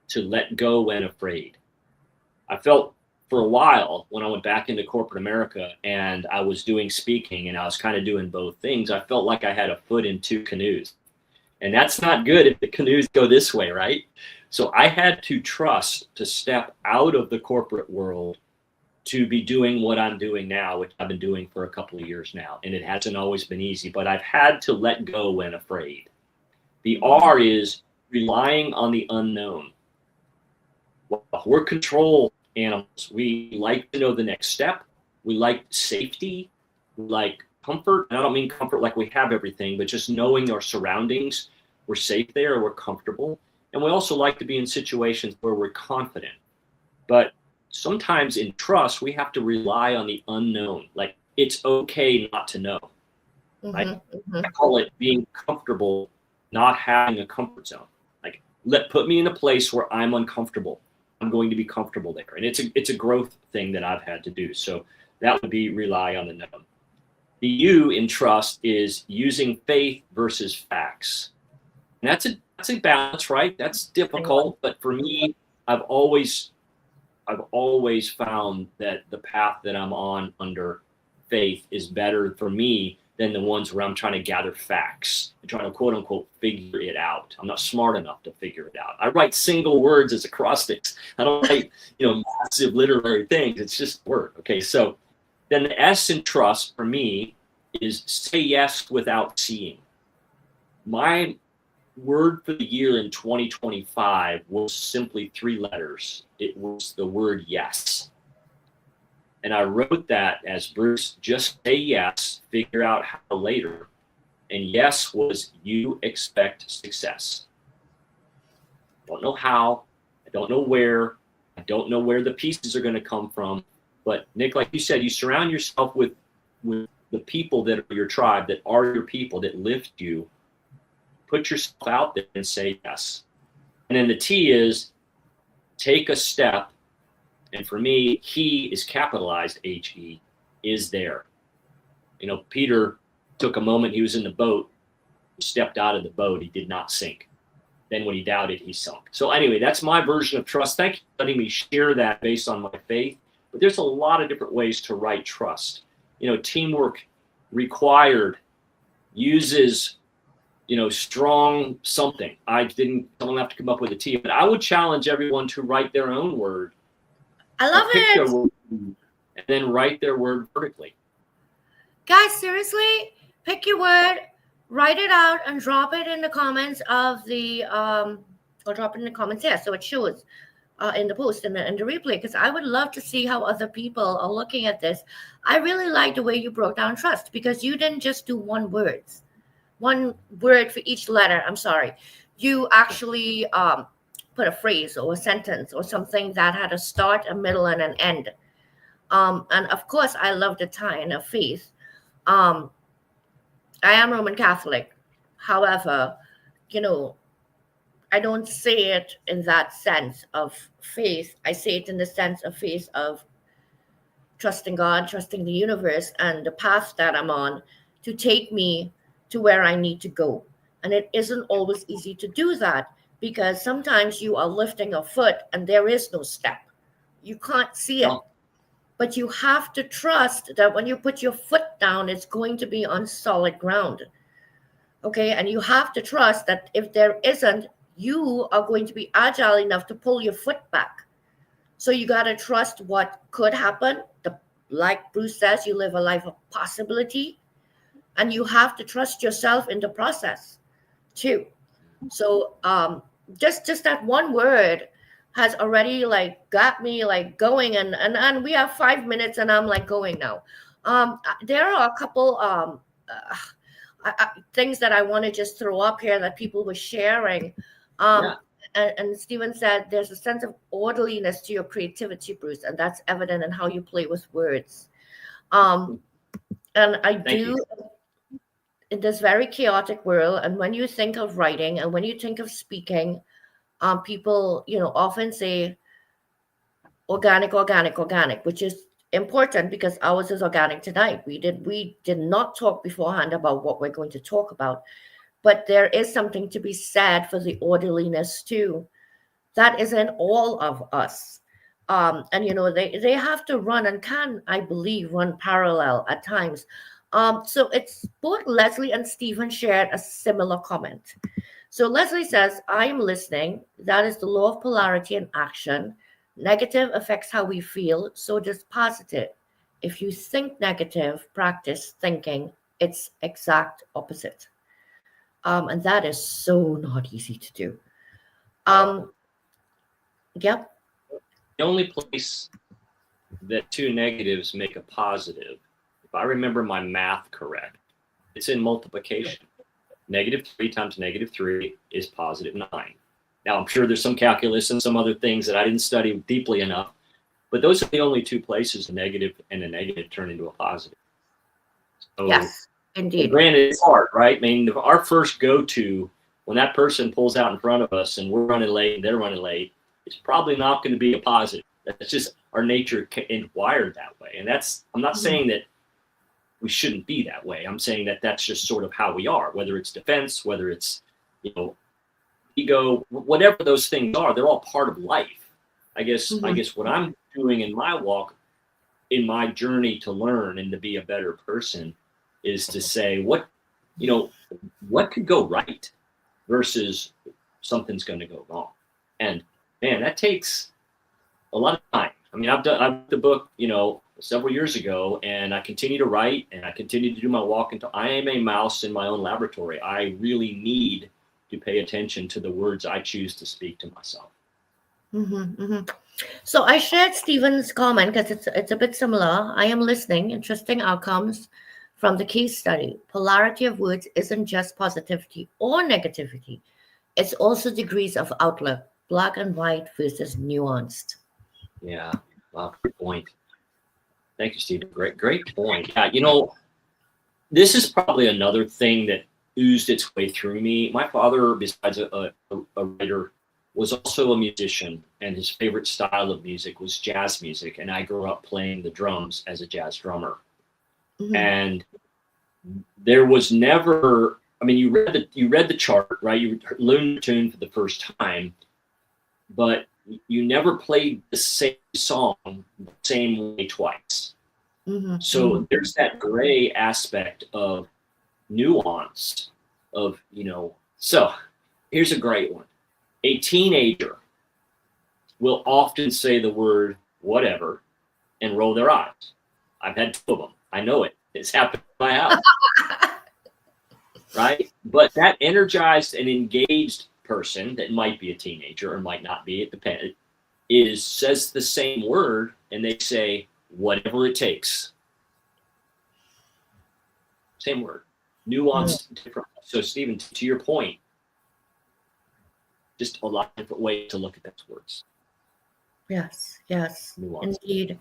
To let go when afraid. I felt for a while when I went back into corporate America and I was doing speaking and I was kind of doing both things, I felt like I had a foot in two canoes. And that's not good if the canoes go this way, right? So I had to trust to step out of the corporate world to be doing what I'm doing now, which I've been doing for a couple of years now. And it hasn't always been easy, but I've had to let go when afraid. The R is relying on the unknown. Well, we're control animals. We like to know the next step. We like safety. We like comfort. And I don't mean comfort like we have everything, but just knowing our surroundings. We're safe there, we're comfortable. And we also like to be in situations where we're confident. But sometimes in trust, we have to rely on the unknown. Like, it's okay not to know. Right? I call it being comfortable, not having a comfort zone. Like, put me in a place where I'm uncomfortable. I'm going to be comfortable there. And it's a growth thing that I've had to do. So that would be rely on the known. The U in trust is using faith versus facts. And that's a balance, right? That's difficult, but for me, I've always found that the path that I'm on under faith is better for me than the ones where I'm trying to gather facts and trying to quote unquote figure it out. I'm not smart enough to figure it out. I write single words as acrostics. I don't write, massive literary things. It's just word. Okay. So then the S in trust for me is say yes without seeing. My word for the year in 2025 was simply 3 letters. It was the word yes. And I wrote that as Bruce, just say yes, figure out how later. And yes was you expect success. Don't know how, I don't know where, I don't know where the pieces are going to come from. But Nick, like you said, you surround yourself with the people that are your tribe, that are your people, that lift you. Put yourself out there and say yes. And then the T is take a step. And for me, he is capitalized, H-E, is there. Peter took a moment, he was in the boat, he stepped out of the boat, he did not sink. Then when he doubted, he sunk. So anyway, that's my version of trust. Thank you for letting me share that based on my faith. But there's a lot of different ways to write trust. Teamwork required uses strong something. I don't have to come up with a T, but I would challenge everyone to write their own word. I love it. Their word and then write their word vertically. Guys, seriously, pick your word, write it out, and drop it in the comments of the, or drop it in the comments, yeah, so it shows in the post and the replay, because I would love to see how other people are looking at this. I really like the way you broke down trust, because you didn't just do one word for each letter. I'm sorry. You actually put a phrase or a sentence or something that had a start, a middle, and an end. And of course, I love the tie-in of faith. I am Roman Catholic. However, I don't say it in that sense of faith. I say it in the sense of faith of trusting God, trusting the universe, and the path that I'm on to take me to where I need to go. And it isn't always easy to do that, because sometimes you are lifting a foot and there is no step. You can't see it. But you have to trust that when you put your foot down, it's going to be on solid ground. Okay? And you have to trust that if there isn't, you are going to be agile enough to pull your foot back. So you got to trust what could happen. Like Bruce says, you live a life of possibility. And you have to trust yourself in the process too. So just that one word has already got me going, and we have 5 minutes and I'm going now. There are a couple things that I want to just throw up here that people were sharing. And Stephen said there's a sense of orderliness to your creativity, Bruce, and that's evident in how you play with words. And I do in this very chaotic world, and when you think of writing and when you think of speaking, people often say organic, which is important because ours is organic tonight. We did not talk beforehand about what we're going to talk about, but there is something to be said for the orderliness too. That is in all of us. And they have to run and can, I believe, run parallel at times. So it's both Leslie and Stephen shared a similar comment. So Leslie says, I am listening. That is the law of polarity in action. Negative affects how we feel, so does positive. If you think negative, practice thinking its exact opposite. And that is so not easy to do. Yep. The only place that two negatives make a positive, if I remember my math correct, it's in multiplication. -3 times -3 is +9. Now, I'm sure there's some calculus and some other things that I didn't study deeply enough, but those are the only two places a negative and a negative turn into a positive. So, yes, indeed. Granted, it's hard, right? I mean, our first go-to, when that person pulls out in front of us and we're running late and they're running late, it's probably not going to be a positive. That's just our nature wired that way. And I'm not saying that we shouldn't be that way. I'm saying that that's just sort of how we are, whether it's defense, whether it's, ego, whatever those things are, they're all part of life. I guess what I'm doing in my walk, in my journey to learn and to be a better person, is to say what could go right versus something's going to go wrong. And man, that takes a lot of time. I mean, I've done the book, several years ago, and I continue to write and I continue to do my walk until I am a mouse in my own laboratory. I really need to pay attention to the words I choose to speak to myself. So I shared Stephen's comment because it's a bit similar. I am listening. Interesting outcomes from the case study. Polarity of words isn't just positivity or negativity. It's also degrees of outlook, black and white versus nuanced. Yeah, wow, good point. Thank you, Stephen. Great point. Yeah, this is probably another thing that oozed its way through me. My father, besides a writer, was also a musician, and his favorite style of music was jazz music. And I grew up playing the drums as a jazz drummer. And there was never, I mean, you read the chart, right? You learned the tune for the first time, but you never played the same song the same way twice. So there's that gray aspect of nuance of, so here's a great one. A teenager will often say the word whatever and roll their eyes. I've had two of them. I know it. It's happened in my house. Right? But that energized and engaged person that might be a teenager or might not be, it depends, says the same word and they say whatever it takes. Same word. Nuanced, different. So Stephen, to your point, just a lot of different ways to look at those words. Yes, Nuanced. indeed.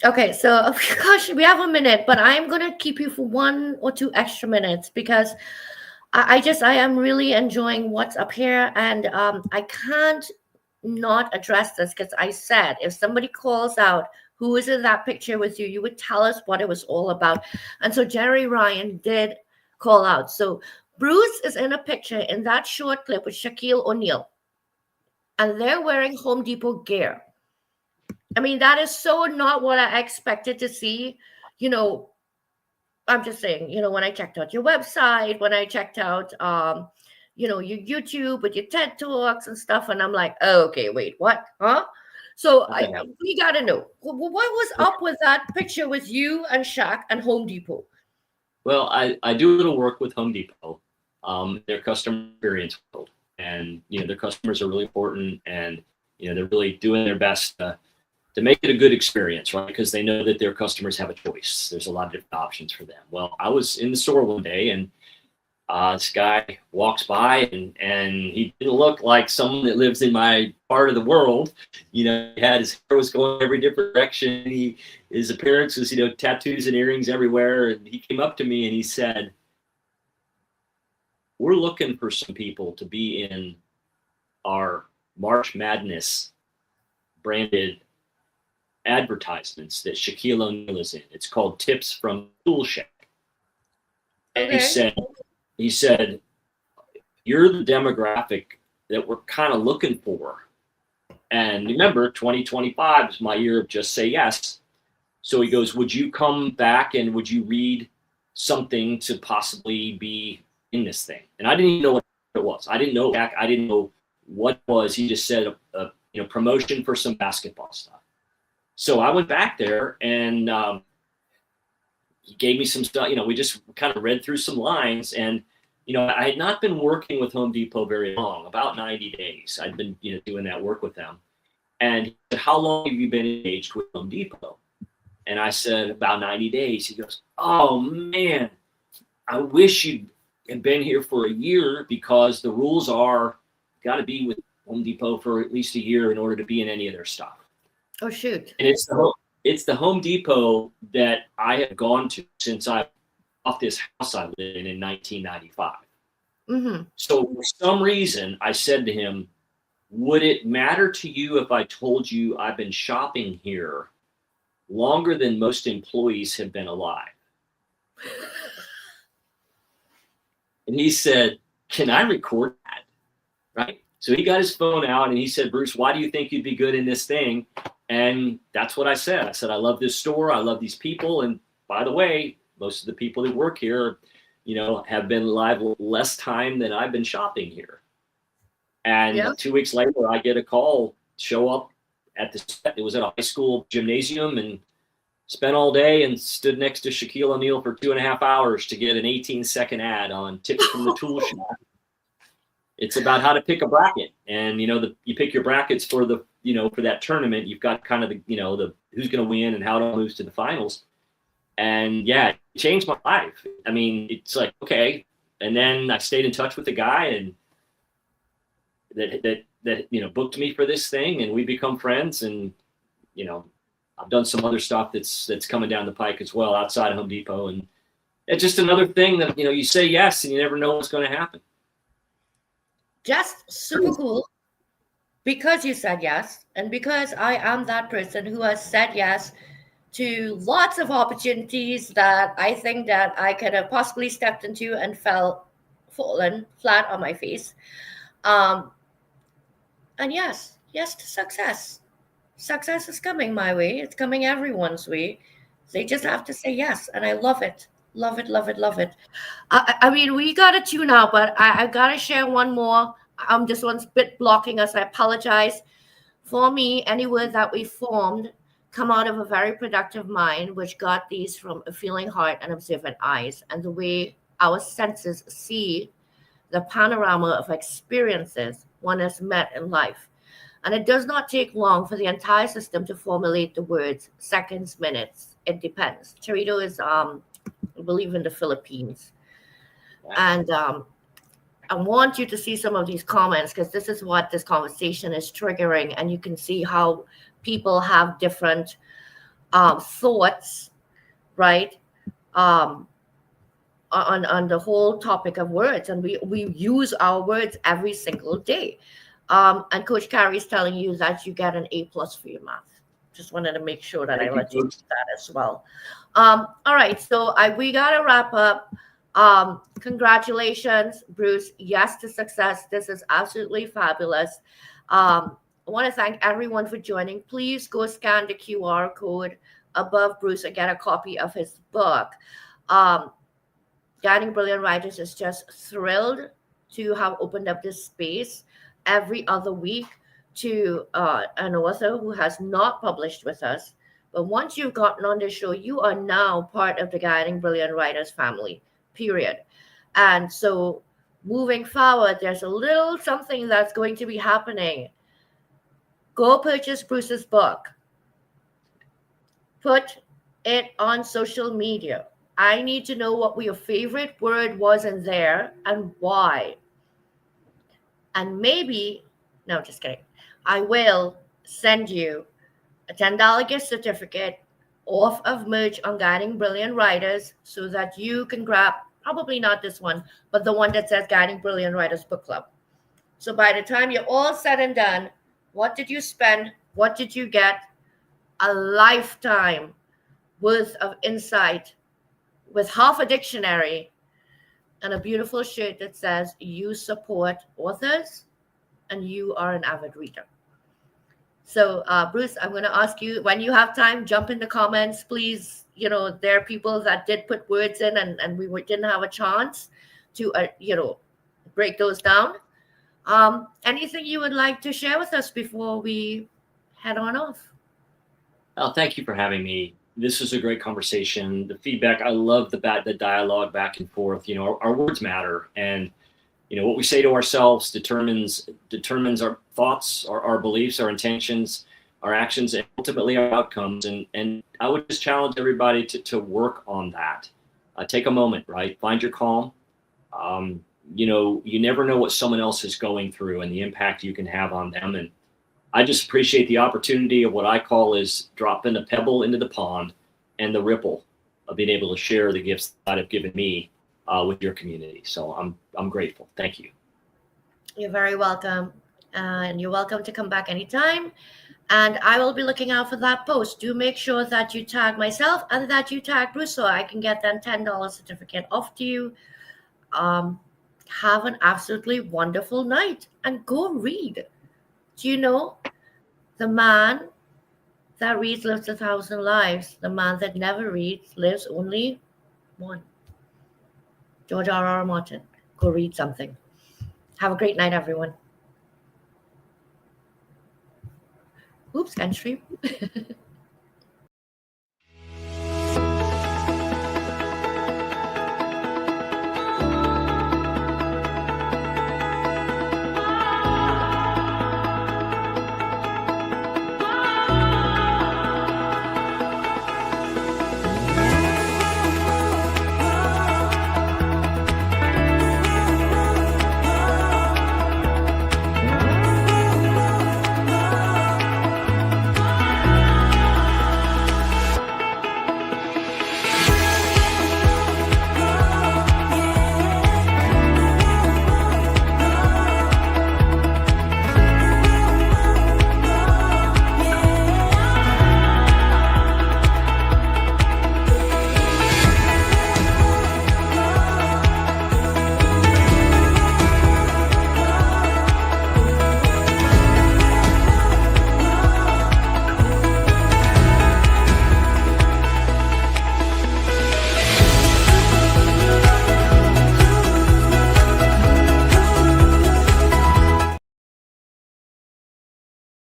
Okay, so gosh, we have a minute, but I'm gonna keep you for 1 or 2 extra minutes because I am really enjoying what's up here, and I can't not address this because I said if somebody calls out who is in that picture with you, you would tell us what it was all about. And so Jerry Ryan did call out. So Bruce is in a picture in that short clip with Shaquille O'Neal, and they're wearing Home Depot gear. I mean, that is so not what I expected to see. I'm just saying, when I checked out your website, when I checked out, your YouTube with your TED Talks and stuff, and I'm like, oh, okay, wait, what? Huh? So we got to know, what was up with that picture with you and Shaq and Home Depot? Well, I do a little work with Home Depot, their customer experience world, and their customers are really important, and they're really doing their best to make it a good experience, right? Because they know that their customers have a choice. There's a lot of different options for them. Well, I was in the store one day, and this guy walks by, and he didn't look like someone that lives in my part of the world. He had his hair was going every different direction. His appearance was, tattoos and earrings everywhere. And he came up to me and he said, "We're looking for some people to be in our March Madness branded advertisements that Shaquille O'Neal is in. It's called Tips from Tool Shack. And Okay. he said, you're the demographic that we're kind of looking for. And remember, 2025 is my year of just say yes. So he goes, would you come back and would you read something to possibly be in this thing? And I didn't even know what it was. I didn't know what it was. He just said a promotion for some basketball stuff. So I went back there and he gave me some stuff. We just kind of read through some lines, and I had not been working with Home Depot very long, about 90 days. I'd been doing that work with them. And he said, how long have you been engaged with Home Depot? And I said, about 90 days. He goes, oh man, I wish you'd been here for a year, because the rules are got to be with Home Depot for at least a year in order to be in any of their stuff. Oh, shoot. And it's the Home Depot that I have gone to since I bought this house I lived in 1995. Mm-hmm. So for some reason, I said to him, would it matter to you if I told you I've been shopping here longer than most employees have been alive? And he said, can I record that? Right? So he got his phone out and he said, Bruce, why do you think you'd be good in this thing? And that's what I said. I said, I love this store. I love these people. And by the way, most of the people that work here, have been alive less time than I've been shopping here. And 2 weeks later, I get a call, show up at it was at a high school gymnasium, and spent all day and stood next to Shaquille O'Neal for 2.5 hours to get an 18-second ad on Tips from the Tool Shack. It's about how to pick a bracket, and you pick your brackets for the for that tournament. You've got kind of the who's going to win and how to move to the finals. And yeah, it changed my life. I mean, it's like, okay. And then I stayed in touch with the guy, and that booked me for this thing, and we become friends. And I've done some other stuff that's coming down the pike as well outside of Home Depot, and it's just another thing that you say yes and you never know what's going to happen. Just super cool, because you said yes, and because I am that person who has said yes to lots of opportunities that I think that I could have possibly stepped into and fallen flat on my face. And yes to success. Success is coming my way. It's coming everyone's way. They just have to say yes, and I love it. Love it, love it, love it. I mean, we got to tune out, but I got to share one more. This one's bit blocking us. I apologize. For me, any word that we formed come out of a very productive mind, which got these from a feeling heart and observant eyes, and the way our senses see the panorama of experiences one has met in life. And it does not take long for the entire system to formulate the words, seconds, minutes. It depends. Charito is, I believe, in the Philippines. And I want you to see some of these comments, because this is what this conversation is triggering. And you can see how people have different thoughts, right? On the whole topic of words. And we use our words every single day. And Coach Carrie's telling you that you get an A+ for your math. Just wanted to make sure that I let you do that as well. All right, so we gotta wrap up. Congratulations, Bruce. Yes to success. This is absolutely fabulous. I want to thank everyone for joining. Please go scan the QR code above Bruce and get a copy of his book. Guiding Brilliant Writers is just thrilled to have opened up this space every other week to an author who has not published with us. But once you've gotten on the show, you are now part of the Guiding Brilliant Writers family, period. And so moving forward, there's a little something that's going to be happening. Go purchase Bruce's book. Put it on social media. I need to know what your favorite word was in there and why. And maybe, no, just kidding. I will send you a $10 gift certificate off of merch on Guiding Brilliant Writers, so that you can grab, probably not this one, but the one that says Guiding Brilliant Writers Book Club. So by the time you're all said and done, what did you spend? What did you get? a lifetime worth of insight with half a dictionary and a beautiful shirt that says, "You support authors and you are an avid reader." So, Bruce, I'm going to ask you, when you have time, jump in the comments, please. There are people that did put words in and didn't have a chance to, break those down. Anything you would like to share with us before we head on off? Thank you for having me. This was a great conversation. The feedback, I love the dialogue back and forth. Our words matter, and what we say to ourselves determines our thoughts, our beliefs, our intentions, our actions, and ultimately our outcomes. And I would just challenge everybody to work on that. Take a moment, right? Find your calm. You never know what someone else is going through and the impact you can have on them. And I just appreciate the opportunity of what I call is dropping a pebble into the pond and the ripple of being able to share the gifts that have given me with your community. So I'm grateful. Thank you. You're very welcome. And you're welcome to come back anytime. And I will be looking out for that post. Do make sure that you tag myself and that you tag Bruce so I can get that $10 certificate off to you. Have an absolutely wonderful night and go read. Do you know, the man that reads lives 1,000 lives. The man that never reads lives only one. George R.R. Martin. Go read something. Have a great night, everyone. Oops, can't stream.